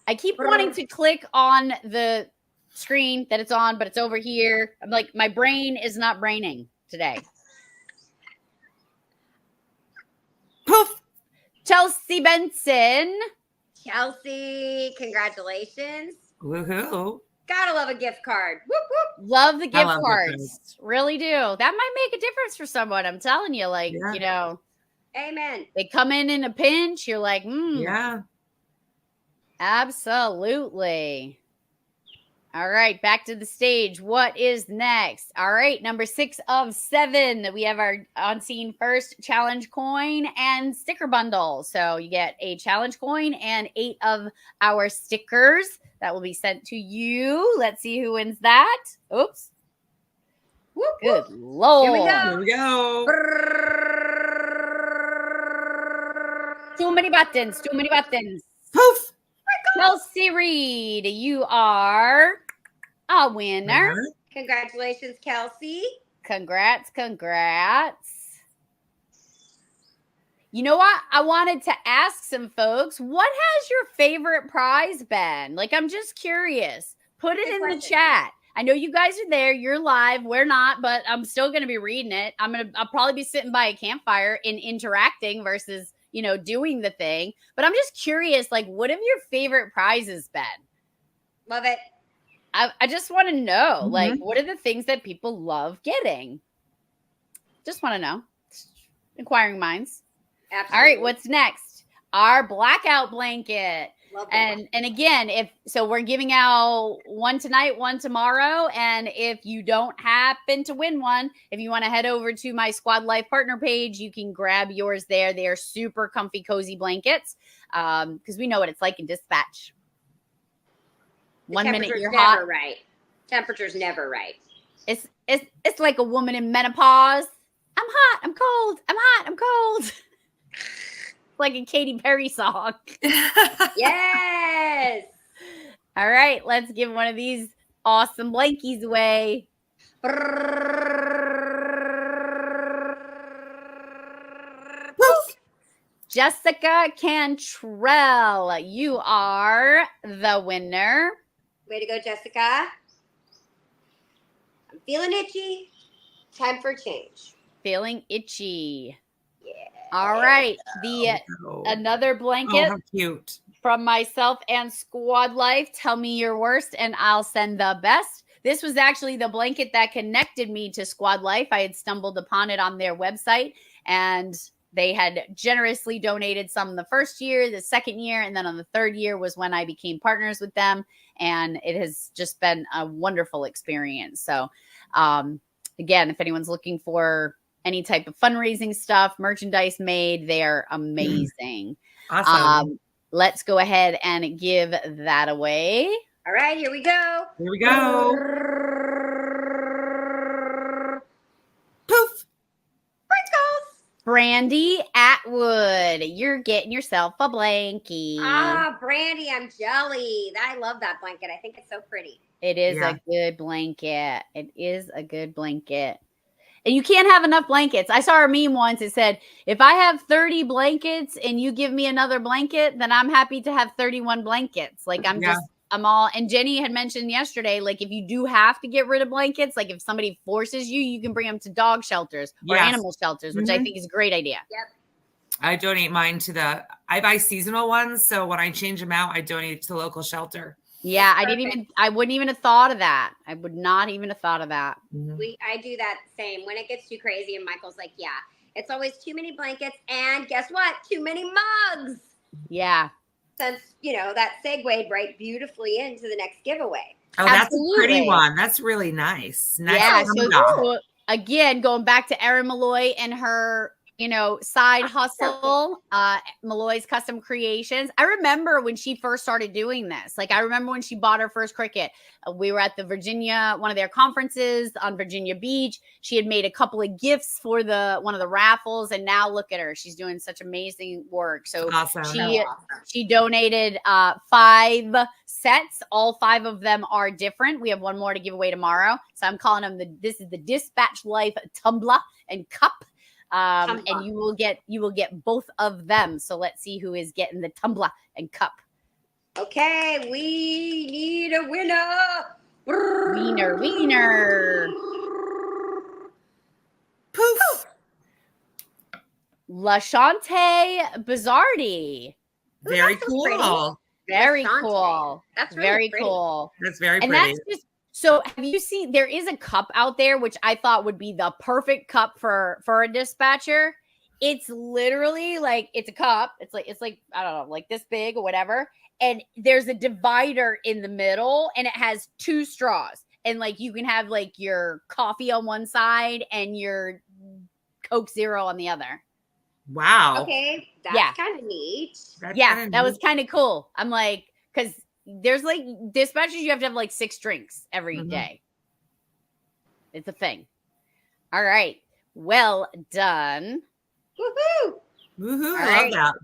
Speaker 1: I keep wanting to click on the screen that it's on, but it's over here. I'm like, my brain is not braining today.
Speaker 3: Poof.
Speaker 1: Chelsea Benson.
Speaker 2: Chelsea, congratulations.
Speaker 3: Woohoo.
Speaker 2: Gotta love a gift card. Whoop, whoop.
Speaker 1: Love the gift cards. Really do. That might make a difference for someone. I'm telling you, like, you know.
Speaker 2: Amen.
Speaker 1: They come in a pinch. You're like,
Speaker 3: Yeah.
Speaker 1: Absolutely. All right, back to the stage. What is next? All right, number 6 of 7. We have our on scene first challenge coin and sticker bundle. So you get a challenge coin and 8 of our stickers that will be sent to you. Let's see who wins that. Oops.
Speaker 2: Whoop,
Speaker 1: Good
Speaker 2: whoop.
Speaker 1: Lord.
Speaker 3: Here we go.
Speaker 1: Too many buttons. Too many buttons.
Speaker 3: Poof.
Speaker 1: Chelsea Reed, you are a winner.
Speaker 2: Congratulations, Kelsey.
Speaker 1: Congrats. You know what? I wanted to ask some folks, what has your favorite prize been? Like, I'm just curious. Put it in the chat. I know you guys are there. You're live. We're not, but I'm still going to be reading it. I'll probably be sitting by a campfire and interacting versus, you know, doing the thing. But I'm just curious, like, what have your favorite prizes been?
Speaker 2: Love it.
Speaker 1: I just want to know, like, what are the things that people love getting? Just want to know. Inquiring minds.
Speaker 2: Absolutely.
Speaker 1: All right, what's next? Our blackout blanket. And again, we're giving out one tonight, one tomorrow. And if you don't happen to win one, if you want to head over to my Squad Life partner page, you can grab yours there. They are super comfy, cozy blankets. Because we know what it's like in dispatch. One minute you're hot.
Speaker 2: Right. Temperature's never right.
Speaker 1: It's like a woman in menopause. I'm hot. I'm cold. I'm hot. I'm cold. Like a Katy Perry song.
Speaker 2: Yes.
Speaker 1: All right, let's give one of these awesome blankies away. Jessica Cantrell, you are the winner.
Speaker 2: Way to go, Jessica. I'm feeling itchy. Time for change.
Speaker 1: Feeling itchy.
Speaker 2: Yeah.
Speaker 1: All right. Another blanket.
Speaker 3: Oh, how cute.
Speaker 1: From myself and Squad Life. Tell me your worst and I'll send the best. This was actually the blanket that connected me to Squad Life. I had stumbled upon it on their website and they had generously donated some the first year, the second year, and then on the third year was when I became partners with them. And it has just been a wonderful experience. So, again, if anyone's looking for any type of fundraising stuff, merchandise made, they are amazing.
Speaker 3: Awesome.
Speaker 1: Let's go ahead and give that away.
Speaker 2: All right, here we go.
Speaker 3: Here we go. Poof.
Speaker 2: Sprinkles.
Speaker 1: Brandy Atwood, you're getting yourself a blankie.
Speaker 2: Ah, Brandy, I'm jelly. I love that blanket. I think it's so pretty.
Speaker 1: It is a good blanket. It is a good blanket. And you can't have enough blankets. I saw a meme once. It said, if I have 30 blankets and you give me another blanket, then I'm happy to have 31 blankets. Like I'm all, and Jenny had mentioned yesterday, like if you do have to get rid of blankets, like if somebody forces you, you can bring them to dog shelters or animal shelters, which I think is a great idea.
Speaker 2: Yep.
Speaker 3: I donate mine to I buy seasonal ones. So when I change them out, I donate it to the local shelter.
Speaker 1: Yeah, I wouldn't even have thought of that. I would not even have thought of that.
Speaker 2: I do that same when it gets too crazy. And Michael's like, yeah, it's always too many blankets. And guess what? Too many mugs.
Speaker 1: Yeah.
Speaker 2: Since, that segued right beautifully into the next giveaway.
Speaker 3: Oh, that's a pretty one. That's really nice.
Speaker 1: Yeah. So again, going back to Erin Malloy and her, side hustle, Malloy's Custom Creations. I remember when she first started doing this. Like, I remember when she bought her first Cricut. We were at the one of their conferences on Virginia Beach. She had made a couple of gifts for one of the raffles, and now look at her. She's doing such amazing work. So
Speaker 3: awesome.
Speaker 1: She donated 5 sets. All 5 of them are different. We have one more to give away tomorrow. So I'm calling them this is the Dispatch Life tumbler and cup. And you will get both of them. So let's see who is getting the tumbler and cup.
Speaker 2: Okay, we need a winner.
Speaker 1: Wiener.
Speaker 3: Poof.
Speaker 1: Lashante Bizardi.
Speaker 3: Very cool.
Speaker 1: Very cool.
Speaker 2: That's really
Speaker 1: very
Speaker 2: pretty.
Speaker 1: cool.
Speaker 3: That's very
Speaker 1: and
Speaker 3: pretty.
Speaker 1: That's just so. Have you seen? There is a cup out there which I thought would be the perfect cup for a dispatcher. It's literally like it's a cup. It's like I don't know, like this big or whatever. And there's a divider in the middle, and it has 2 straws. And like you can have like your coffee on one side and your Coke Zero on the other.
Speaker 3: Wow.
Speaker 2: Okay, that's kind of neat.
Speaker 1: That was kind of cool. I'm like, because there's like dispatchers, you have to have like 6 drinks every day. It's a thing. All right. Well done.
Speaker 2: Woohoo!
Speaker 3: Woohoo!
Speaker 1: I
Speaker 3: love that.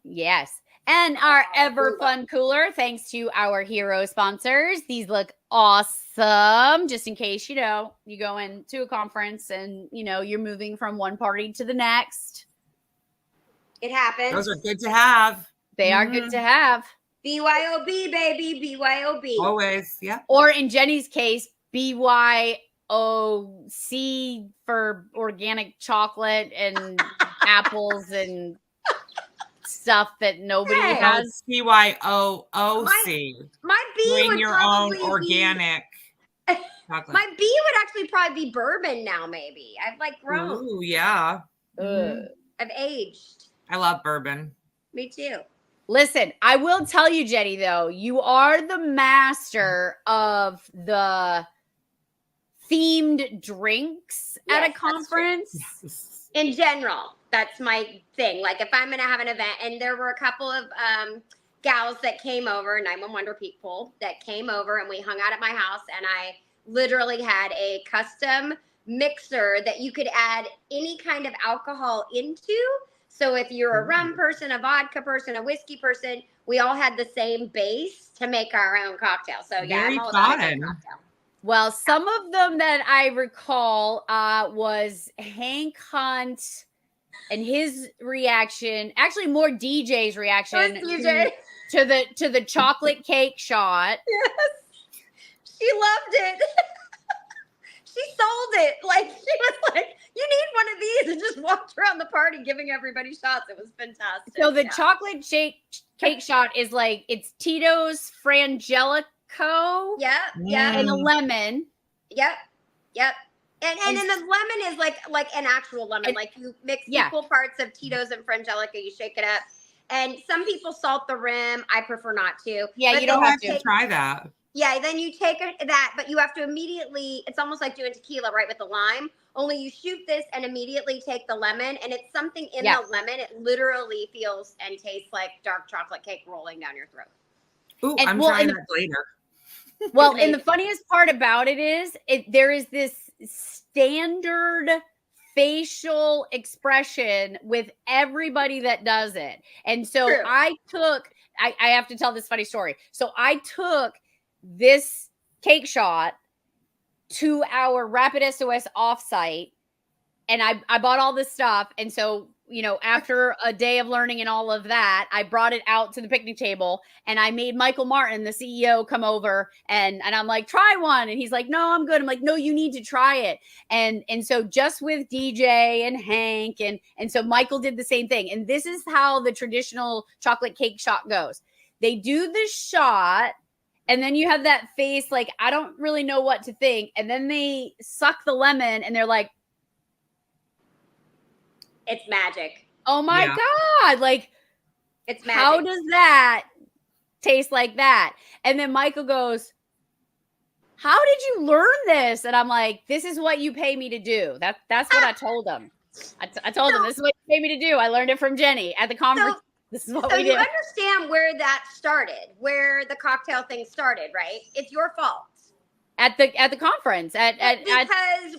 Speaker 1: Yes. And our ever fun cooler, thanks to our hero sponsors. These look awesome. Just in case, you go into a conference and, you're moving from one party to the next.
Speaker 2: It happens.
Speaker 3: Those are good to have.
Speaker 1: They are good to have.
Speaker 2: BYOB, baby. BYOB.
Speaker 3: Always. Yeah.
Speaker 1: Or in Jenny's case, BYOC for organic chocolate and apples and stuff that nobody has.
Speaker 3: BYOOC.
Speaker 2: My B
Speaker 3: Bring
Speaker 2: would
Speaker 3: your
Speaker 2: probably
Speaker 3: own organic chocolate.
Speaker 2: My B would actually probably be bourbon now, maybe. I've like grown.
Speaker 3: Ooh, yeah.
Speaker 2: I've aged.
Speaker 3: I love bourbon.
Speaker 2: Me too.
Speaker 1: Listen, I will tell you, Jenny, though, you are the master of the themed drinks at a conference.
Speaker 3: Yes.
Speaker 2: In general, that's my thing. Like if I'm going to have an event, and there were a couple of gals that came over, 911 people that came over, and we hung out at my house, and I literally had a custom mixer that you could add any kind of alcohol into. So if you're a rum person, a vodka person, a whiskey person, we all had the same base to make our own cocktail. So yeah, I'm all about a good cocktail.
Speaker 1: Well, some of them that I recall was Hank Hunt and his reaction, actually more DJ's reaction to the chocolate cake shot.
Speaker 2: Yes. She loved it. She sold it. Like she was like, you need one of these, and just walked around the party giving everybody shots. It was fantastic.
Speaker 1: So the chocolate cake shot is like, it's Tito's Frangelico.
Speaker 2: Yeah.
Speaker 1: And a lemon.
Speaker 2: Yep. And then the lemon is like an actual lemon. Like you mix equal parts of Tito's and Frangelico, you shake it up. And some people salt the rim. I prefer not to.
Speaker 1: Yeah, but you don't have to
Speaker 3: try that.
Speaker 2: Yeah, then you take that, but you have to immediately, it's almost like doing tequila, right, with the lime. Only you shoot this and immediately take the lemon, and it's something in the lemon. It literally feels and tastes like dark chocolate cake rolling down your throat.
Speaker 3: Ooh, I'm trying that later.
Speaker 1: Well, and the funniest part about it is there is this standard facial expression with everybody that does it. And so I have to tell this funny story. So I took this cake shot to our Rapid SOS offsite, and I bought all this stuff. And so, after a day of learning and all of that, I brought it out to the picnic table, and I made Michael Martin, the CEO, come over, and I'm like, try one. And he's like, no, I'm good. I'm like, no, you need to try it. And so just with DJ and Hank, and so Michael did the same thing. And this is how the traditional chocolate cake shot goes. They do the shot, and then you have that face like, I don't really know what to think. And then they suck the lemon, and they're like,
Speaker 2: it's magic.
Speaker 1: Oh my God. Like,
Speaker 2: it's magic.
Speaker 1: How does that taste like that? And then Michael goes, how did you learn this? And I'm like, this is what you pay me to do. That's what I told him. I told him, this is what you pay me to do. I learned it from Jenny at the conference. This is what we do.
Speaker 2: You understand where that started, where the cocktail thing started, right? It's your fault.
Speaker 1: At the conference at
Speaker 2: Atlantic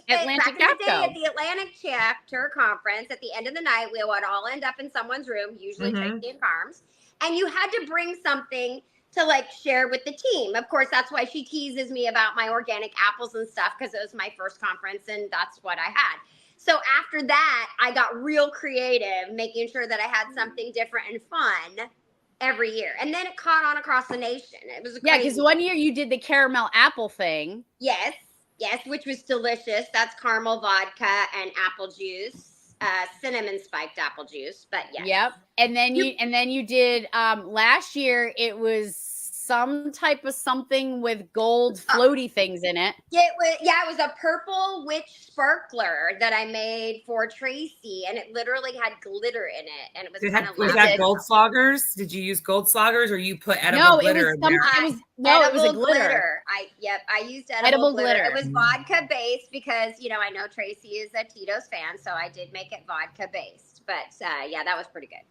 Speaker 1: Capco.
Speaker 2: At the Atlantic Chapter conference, at the end of the night, we would all end up in someone's room, usually Tracy and Carm's, and you had to bring something to like share with the team. Of course, that's why she teases me about my organic apples and stuff, because it was my first conference and that's what I had. So after that, I got real creative, making sure that I had something different and fun every year. And then it caught on across the nation. It was
Speaker 1: because one year you did the caramel apple thing.
Speaker 2: Yes, which was delicious. That's caramel vodka and apple juice, cinnamon spiked apple juice. But yes.
Speaker 1: Yep. And then you did last year it was some type of something with gold floaty things in it.
Speaker 2: It was a purple witch sparkler that I made for Tracy, and it literally had glitter in it, and it was kind of
Speaker 3: was that gold sloggers? Did you use gold sloggers, or you put edible glitter in there?
Speaker 1: It was a glitter.
Speaker 2: I used edible glitter. It was vodka based because I know Tracy is a Tito's fan, so I did make it vodka based. But that was pretty good.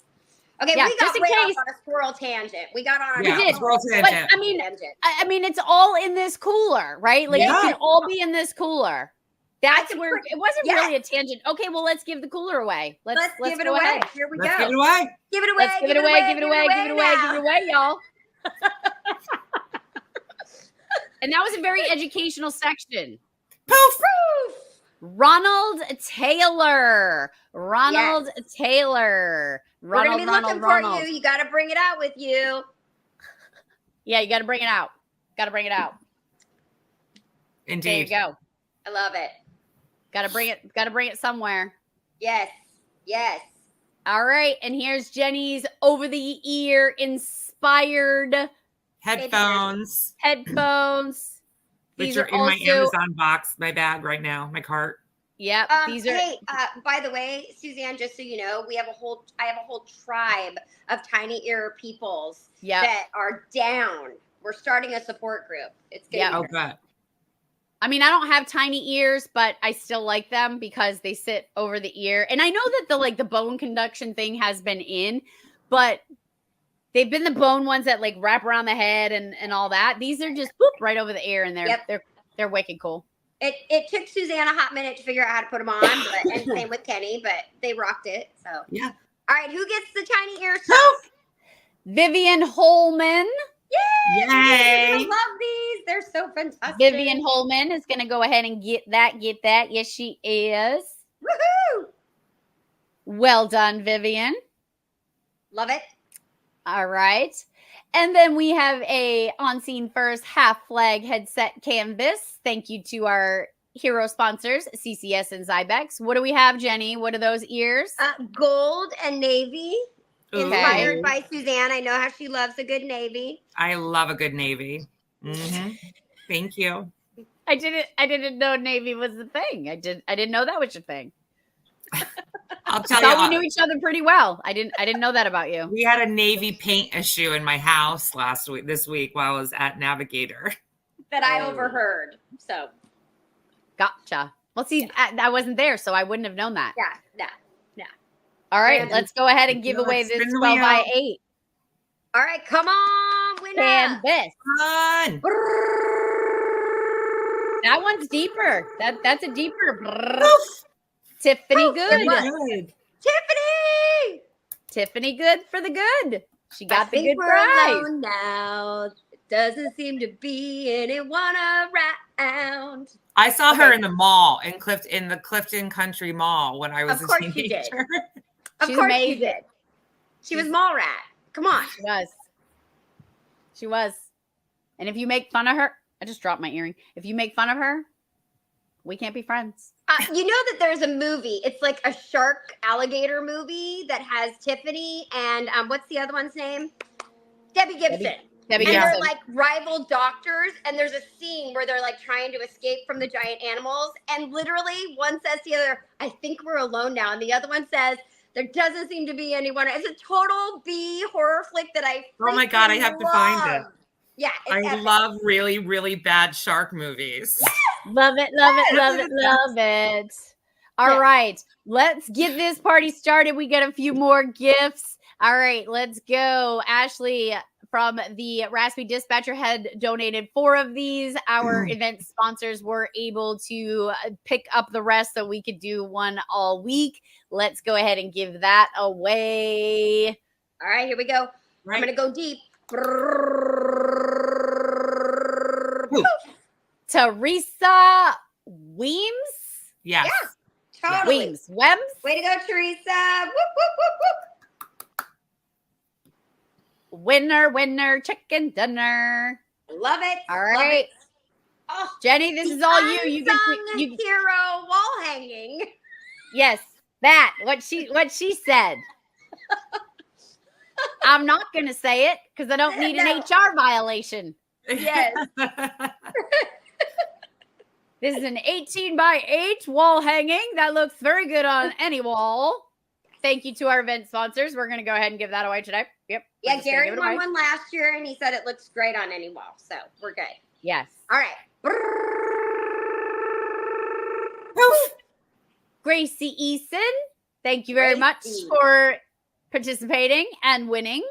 Speaker 2: Okay, we got way off on a squirrel tangent. We got on
Speaker 3: a squirrel tangent.
Speaker 1: But, I mean, it's all in this cooler, right? Like it can all be in this cooler. That's where it wasn't really a tangent. Okay, well, let's give the cooler away. Let's
Speaker 2: give it away.
Speaker 1: Ahead.
Speaker 2: Here we go.
Speaker 3: Give it away.
Speaker 2: Give it away.
Speaker 1: Give it away. Give it away. Give it away. Give it away, y'all. And that was a very educational section.
Speaker 3: Poof.
Speaker 1: Ronald Taylor. Taylor.
Speaker 2: We're going to be looking for you. You got to bring it out with you.
Speaker 1: Yeah, you got to bring it out.
Speaker 3: Indeed.
Speaker 1: There you go.
Speaker 2: I love it.
Speaker 1: Got to bring it somewhere.
Speaker 2: Yes.
Speaker 1: All right. And here's Jenny's over the ear inspired
Speaker 3: headphones.
Speaker 1: These
Speaker 3: are in my Amazon box, my bag right now, my cart.
Speaker 1: Yep.
Speaker 2: Hey, by the way, Suzanne, just so you know, I have a whole tribe of tiny ear peoples that are down. We're starting a support group. It's good.
Speaker 3: Yeah. Okay.
Speaker 1: I mean, I don't have tiny ears, but I still like them because they sit over the ear. And I know that the bone conduction thing has been in, but they've been the bone ones that like wrap around the head and all that. These are just right over the ear, and they're wicked cool.
Speaker 2: It took Suzanne a hot minute to figure out how to put them on, and same with Kenny, but they rocked it. So
Speaker 3: yeah.
Speaker 2: All right, who gets the tiny ear stuff?
Speaker 1: Vivian Holman.
Speaker 2: Yay! I love these. They're so fantastic.
Speaker 1: Vivian Holman is going to go ahead and get that. Yes, she is.
Speaker 2: Woohoo!
Speaker 1: Well done, Vivian.
Speaker 2: Love it.
Speaker 1: All right. And then we have a On Scene First half flag headset canvas. Thank you to our hero sponsors, CCS and Zybex. What do we have, Jenny? What are those ears?
Speaker 2: Gold and navy. Inspired by Suzanne. I know how she loves a good navy.
Speaker 3: I love a good navy. Mm-hmm. Thank you.
Speaker 1: I didn't know navy was the thing. I didn't know that was your thing.
Speaker 3: I'll tell you.
Speaker 1: We knew each other pretty well. I didn't know that about you.
Speaker 3: We had a navy paint issue in my house this week while I was at Navigator.
Speaker 2: That I overheard. So.
Speaker 1: Gotcha. Well, see, I wasn't there, so I wouldn't have known that.
Speaker 2: Yeah.
Speaker 1: All right, let's go ahead and give away this 12 by 8.
Speaker 2: All right, come on, winner.
Speaker 1: Canvas.
Speaker 3: Come on.
Speaker 1: That one's deeper. That's a deeper. Tiffany good. Tiffany good for the good. She got the good prize.
Speaker 2: Alone now. Doesn't seem to be anyone around.
Speaker 3: I saw her in the mall in the Clifton Country Mall when I was a teenager.
Speaker 2: Of course she did. She was mall rat. Come on.
Speaker 1: She was. And if you make fun of her, I just dropped my earring. If you make fun of her, we can't be friends.
Speaker 2: You know that there's a movie. It's like a shark alligator movie that has Tiffany and what's the other one's name? Debbie Gibson.
Speaker 1: Debbie
Speaker 2: and
Speaker 1: Gibson.
Speaker 2: They're like rival doctors, and there's a scene where they're like trying to escape from the giant animals, and literally one says to the other, "I think we're alone now," and the other one says, "There doesn't seem to be anyone." It's a total B horror flick that I
Speaker 3: oh my god, I have to find it.
Speaker 2: Yeah,
Speaker 3: I love really, really bad shark movies.
Speaker 1: Love it. All right, let's get this party started. We got a few more gifts. All right, let's go. Ashley from the Raspy Dispatcher had donated 4 of these. Our event sponsors were able to pick up the rest so we could do one all week. Let's go ahead and give that away.
Speaker 2: All right, here we go. Right. I'm going to go deep. Ooh.
Speaker 1: Teresa Weems?
Speaker 3: Yes.
Speaker 2: Yeah. Totally.
Speaker 1: Wings. Wems.
Speaker 2: Way to go, Teresa. Whoop, whoop, whoop,
Speaker 1: whoop. Winner, winner, chicken dinner.
Speaker 2: Love it.
Speaker 1: All right.
Speaker 2: It. Oh,
Speaker 1: Jenny, this is all you. You get
Speaker 2: hero wall hanging.
Speaker 1: Yes, that. What she said. I'm not going to say it because I don't need an HR violation.
Speaker 2: Yes.
Speaker 1: This is an 18 by 8 wall hanging. That looks very good on any wall. Thank you to our event sponsors. We're going to go ahead and give that away today. Yep.
Speaker 2: Yeah, Gary won one last year, and he said it looks great on any wall. So we're good.
Speaker 1: Yes.
Speaker 2: All right.
Speaker 1: Gracie Eason, thank you very much for participating and winning.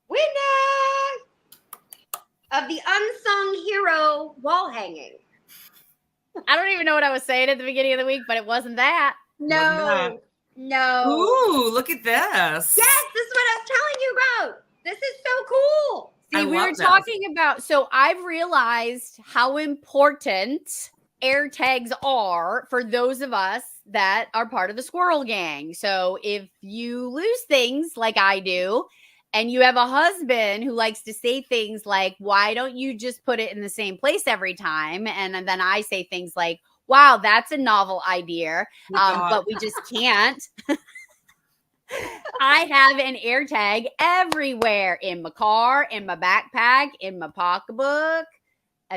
Speaker 2: Winner of the unsung hero wall hanging.
Speaker 1: I don't even know what I was saying at the beginning of the week, but it wasn't that.
Speaker 2: No.
Speaker 3: Ooh, look at this.
Speaker 2: Yes, this is what I was telling you about. This is so cool.
Speaker 1: See, we were talking about, so I've realized how important air tags are for those of us that are part of the squirrel gang. So if you lose things like I do, and you have a husband who likes to say things like, why don't you just put it in the same place every time? And then I say things like, wow, that's a novel idea, but we just can't. I have an air tag everywhere, in my car, in my backpack, in my pocketbook.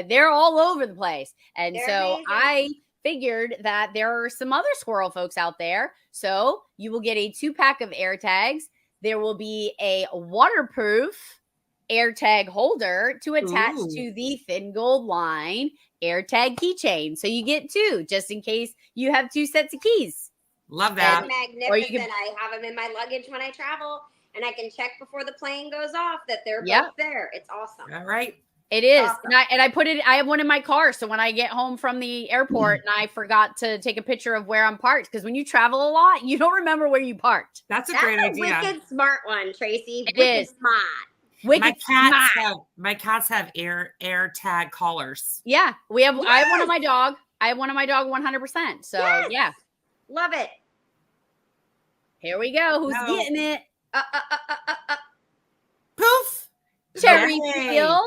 Speaker 1: They're all over the place. And so amazing. I figured that there are some other squirrel folks out there. So you will get a 2-pack of air tags. There will be a waterproof air tag holder to attach to the Thin Gold Line air tag keychain. So you get 2 just in case you have 2 sets of keys.
Speaker 3: Love that.
Speaker 2: It's magnificent. I have them in my luggage when I travel, and I can check before the plane goes off that they're both there. It's awesome.
Speaker 3: All right.
Speaker 1: It is. Awesome. And I put it, I have one in my car. So when I get home from the airport and I forgot to take a picture of where I'm parked, because when you travel a lot, you don't remember where you parked.
Speaker 3: That's a great idea.
Speaker 2: Wicked smart one, Tracy.
Speaker 1: Wicked
Speaker 2: smart.
Speaker 1: Wicked
Speaker 3: My cats have air tag collars.
Speaker 1: Yeah. I have one on my dog. I have one on my dog 100%. So yeah.
Speaker 2: Love it.
Speaker 1: Here we go. Who's getting it?
Speaker 3: Poof.
Speaker 1: Cherry Field.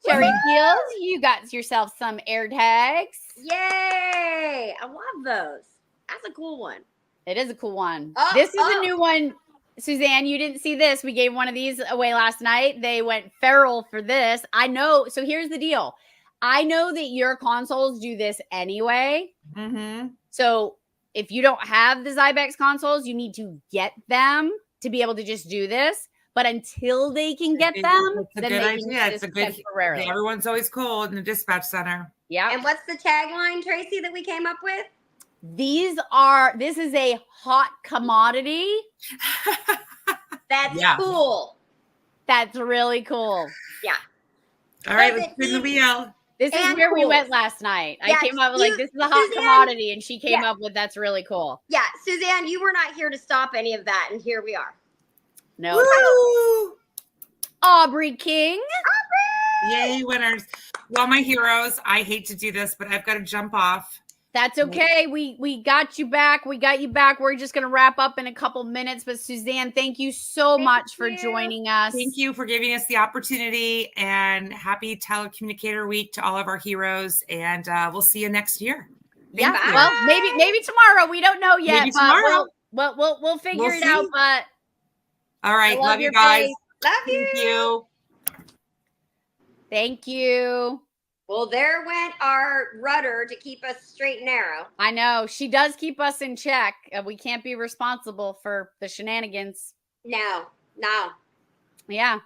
Speaker 1: Cherry Field, you got yourself some air tags.
Speaker 2: Yay! I love those. That's a cool one.
Speaker 1: It is a cool one. This is a new one. Suzanne, you didn't see this. We gave one of these away last night. They went feral for this. I know. So here's the deal. I know that your consoles do this anyway.
Speaker 3: Mm-hmm.
Speaker 1: So if you don't have the Zybex consoles, you need to get them to be able to just do this. But until they can get them,
Speaker 3: it's a good idea. It's a good. Everyone's always cool in the dispatch center.
Speaker 1: Yeah.
Speaker 2: And what's the tagline, Tracy, that we came up with?
Speaker 1: This is a hot commodity.
Speaker 2: That's cool.
Speaker 1: That's really cool.
Speaker 2: Yeah.
Speaker 3: All right, let's spin the wheel.
Speaker 1: This is where we went last night. I came up with this is a hot commodity, and she came up with that's really cool.
Speaker 2: Yeah, Suzanne, you were not here to stop any of that, and here we are.
Speaker 1: No. Woo! Aubrey King.
Speaker 3: Yay, winners. Well, my heroes, I hate to do this, but I've got to jump off.
Speaker 1: That's okay. We got you back. We got you back. We're just going to wrap up in a couple minutes. But Suzanne, thank you so much for joining us.
Speaker 3: Thank you for giving us the opportunity, and happy Telecommunicator Week to all of our heroes. And we'll see you next year.
Speaker 1: Thank you. Well, maybe tomorrow. We don't know yet.
Speaker 3: Maybe tomorrow.
Speaker 1: But we'll figure it out. But
Speaker 3: all right. Love you guys.
Speaker 2: Love
Speaker 3: you. Thank you.
Speaker 1: Thank you.
Speaker 2: Well, there went our rudder to keep us straight and narrow.
Speaker 1: I know. She does keep us in check. We can't be responsible for the shenanigans.
Speaker 2: No.
Speaker 1: Yeah.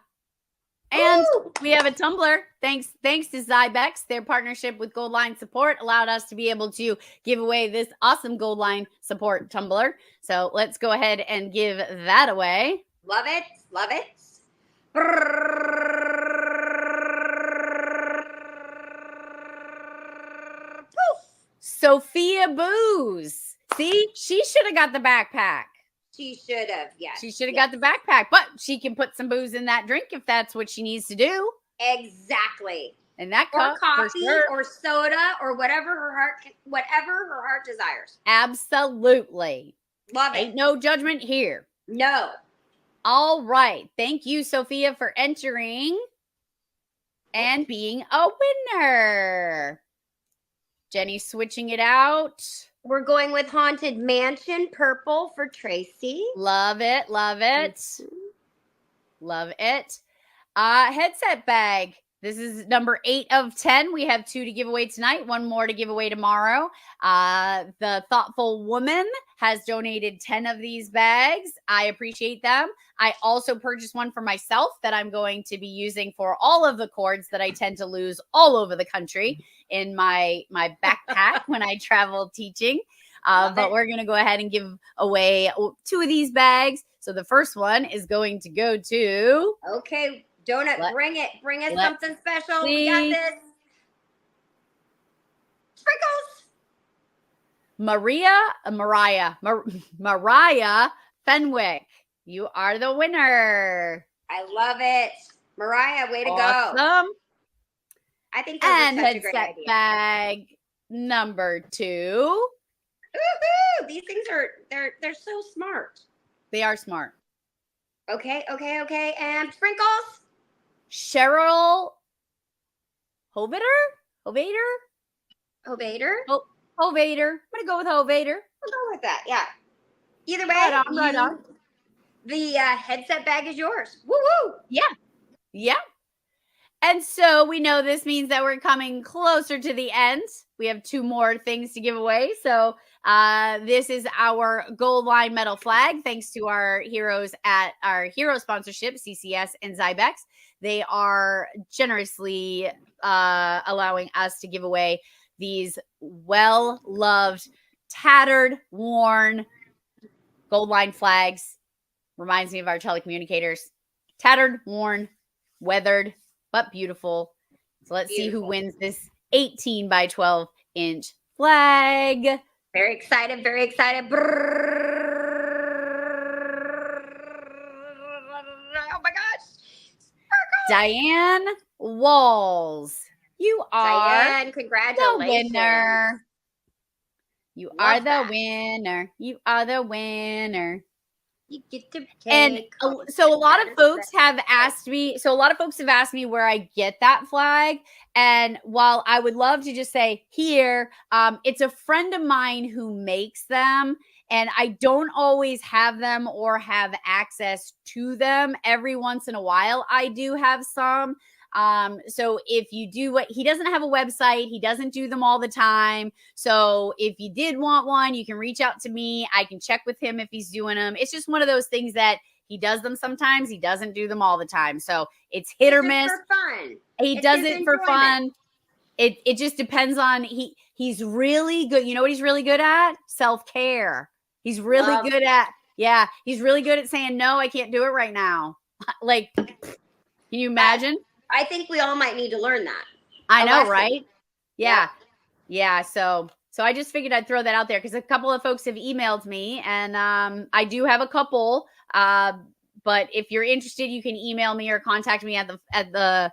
Speaker 1: And we have a tumbler. Thanks to Zybex. Their partnership with Gold Line Support allowed us to be able to give away this awesome Gold Line Support tumbler. So let's go ahead and give that away.
Speaker 2: Love it. Love it.
Speaker 1: Sophia Booze. See, she should have got the backpack.
Speaker 2: She should have, yes.
Speaker 1: She should have got the backpack, but she can put some booze in that drink if that's what she needs to do.
Speaker 2: Exactly.
Speaker 1: In that
Speaker 2: cup,
Speaker 1: or
Speaker 2: coffee,
Speaker 1: sure.
Speaker 2: or soda, or whatever her heart desires.
Speaker 1: Absolutely.
Speaker 2: Love it.
Speaker 1: Ain't no judgment here.
Speaker 2: No.
Speaker 1: All right. Thank you, Sophia, for entering and being a winner. Jenny's switching it out.
Speaker 2: We're going with Haunted Mansion purple for Tracy.
Speaker 1: Love it. Love it. Love it. Headset bag. This is number 8 of 10. We have 2 to give away tonight, 1 more to give away tomorrow. The thoughtful woman has donated 10 of these bags. I appreciate them. I also purchased one for myself that I'm going to be using for all of the cords that I tend to lose all over the country in my backpack when I travel teaching. But we're going to go ahead and give away 2 of these bags. So the first one is going to go to...
Speaker 2: Okay, Donut, bring it. Bring us something special. We got this. Sprinkles.
Speaker 1: Mariah Fenwick. You are the winner.
Speaker 2: I love it. Mariah, way to go.
Speaker 1: Awesome.
Speaker 2: I think that's such a great idea.
Speaker 1: Bag number 2.
Speaker 2: Woohoo! These things they're so smart.
Speaker 1: They are smart.
Speaker 2: Okay. And sprinkles.
Speaker 1: Cheryl Hovader?
Speaker 2: Hovader?
Speaker 1: Hovader. I'm going to go with Hovader.
Speaker 2: I'll go with that, yeah. Either way,
Speaker 1: right on.
Speaker 2: The headset bag is yours. Woo-woo!
Speaker 1: Yeah. And so we know this means that we're coming closer to the end. We have 2 more things to give away. So this is our gold line metal flag. Thanks to our heroes at our hero sponsorship, CCS and Zybex. They are generously allowing us to give away these well-loved, tattered, worn gold line flags. Reminds me of our telecommunicators. Tattered, worn, weathered, but beautiful. So let's see who wins this 18 by 12 inch flag.
Speaker 2: Very excited. Brrr. Oh my gosh.
Speaker 1: Diane Walls. You are
Speaker 2: Diane, congratulations.
Speaker 1: the winner. You are the winner. You are the winner.
Speaker 2: You get to
Speaker 1: and so a lot of folks have asked me where I get that flag. And while I would love to just say here, it's a friend of mine who makes them, and I don't always have them or have access to them. Every once in a while, I do have some. So if you do he doesn't have a website, he doesn't do them all the time. So if you did want one, you can reach out to me. I can check with him if he's doing them. It's just one of those things that he does them sometimes. He doesn't do them all the time. So it's hit or miss.
Speaker 2: For fun.
Speaker 1: He does it for fun. It just depends on he's really good. You know what he's really good at? Self-care. He's really good at he's really good at saying no, I can't do it right now. Like, can you imagine?
Speaker 2: I think we all might need to learn that.
Speaker 1: I know, right? Yeah. So I just figured I'd throw that out there because a couple of folks have emailed me, and I do have a couple. But if you're interested, you can email me or contact me at the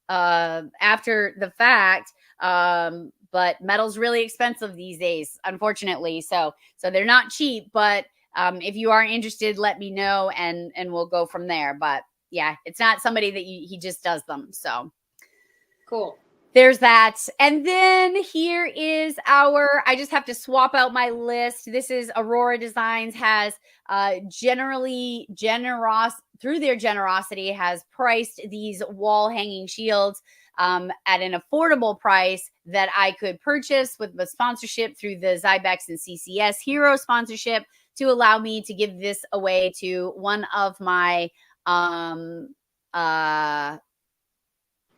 Speaker 1: after the fact. But metal's really expensive these days, unfortunately. So they're not cheap. But if you are interested, let me know, and we'll go from there. But yeah, it's not somebody that he just does them. So
Speaker 2: cool.
Speaker 1: There's that. And then here is I just have to swap out my list. This is Aurora Designs has through their generosity has priced these wall hanging shields at an affordable price that I could purchase with the sponsorship through the Zybex and CCS Hero sponsorship to allow me to give this away to one of my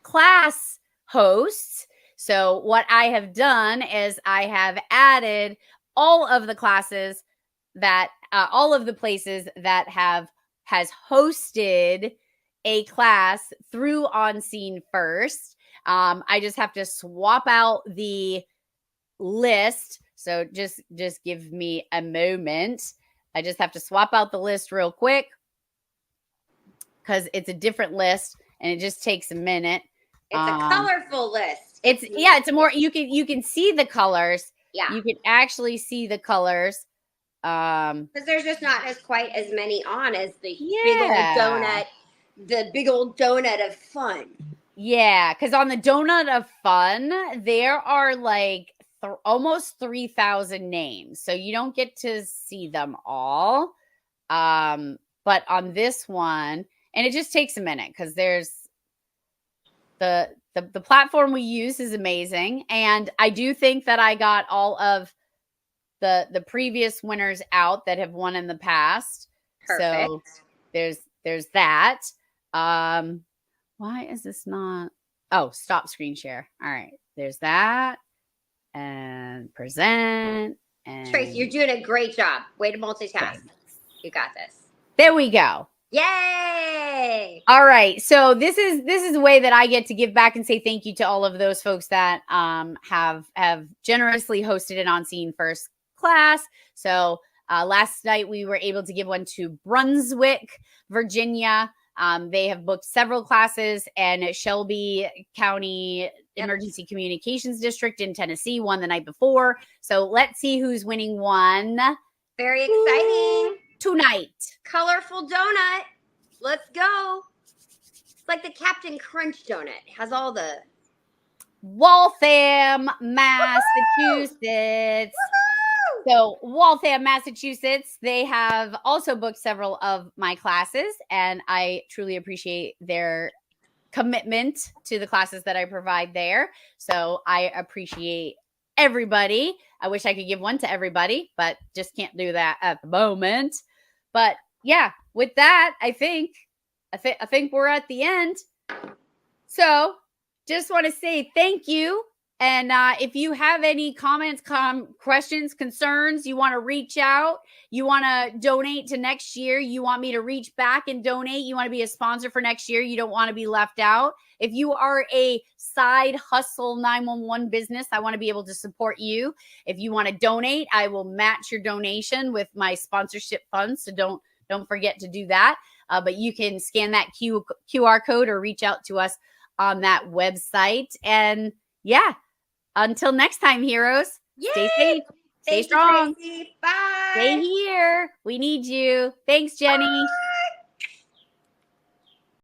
Speaker 1: class hosts. So what I have done is I have added all of the classes that all of the places that has hosted a class through On Scene First. I just have to swap out the list. So just give me a moment. I just have to swap out the list real quick because it's a different list and it just takes a minute.
Speaker 2: It's a colorful list.
Speaker 1: It's a more, you can see the colors.
Speaker 2: Yeah.
Speaker 1: You can actually see the colors.
Speaker 2: Because there's just not quite as many on as the big old donut, the big old donut of fun.
Speaker 1: Yeah, because on the donut of fun, there are like almost 3,000 names. So you don't get to see them all. But on this one, and it just takes a minute because there's the platform we use is amazing. And I do think that I got all of the previous winners out that have won in the past.
Speaker 2: Perfect.
Speaker 1: So there's that. Why is this not? Oh, stop screen share. All right, there's that. And present. And
Speaker 2: Trace, you're doing a great job. Way to multitask. You got this.
Speaker 1: There we go.
Speaker 2: Yay!
Speaker 1: All right. So this is a way that I get to give back and say thank you to all of those folks that have generously hosted an On Scene First class. So last night we were able to give one to Brunswick, Virginia. They have booked several classes, and Shelby County Emergency Communications District in Tennessee won the night before. So let's see who's winning one.
Speaker 2: Very exciting.
Speaker 1: Tonight.
Speaker 2: Colorful donut. Let's go. It's like the Captain Crunch donut. It has all the
Speaker 1: Waltham, Massachusetts.
Speaker 2: Woo-hoo!
Speaker 1: So Waltham, Massachusetts, they have also booked several of my classes, and I truly appreciate their commitment to the classes that I provide there. So I appreciate everybody. I wish I could give one to everybody, but just can't do that at the moment. But yeah, with that, I think we're at the end. So just want to say thank you. And if you have any comments, questions, concerns, you want to reach out, you want to donate to next year, you want me to reach back and donate, you want to be a sponsor for next year, you don't want to be left out. If you are a side hustle 911 business, I want to be able to support you. If you want to donate, I will match your donation with my sponsorship funds. So don't forget to do that. But you can scan that QR code or reach out to us on that website. And yeah, until next time, heroes.
Speaker 2: Yay!
Speaker 1: Stay safe. Stay strong.
Speaker 2: Tracy. Bye.
Speaker 1: Stay here. We need you. Thanks, Jenny.
Speaker 2: Bye.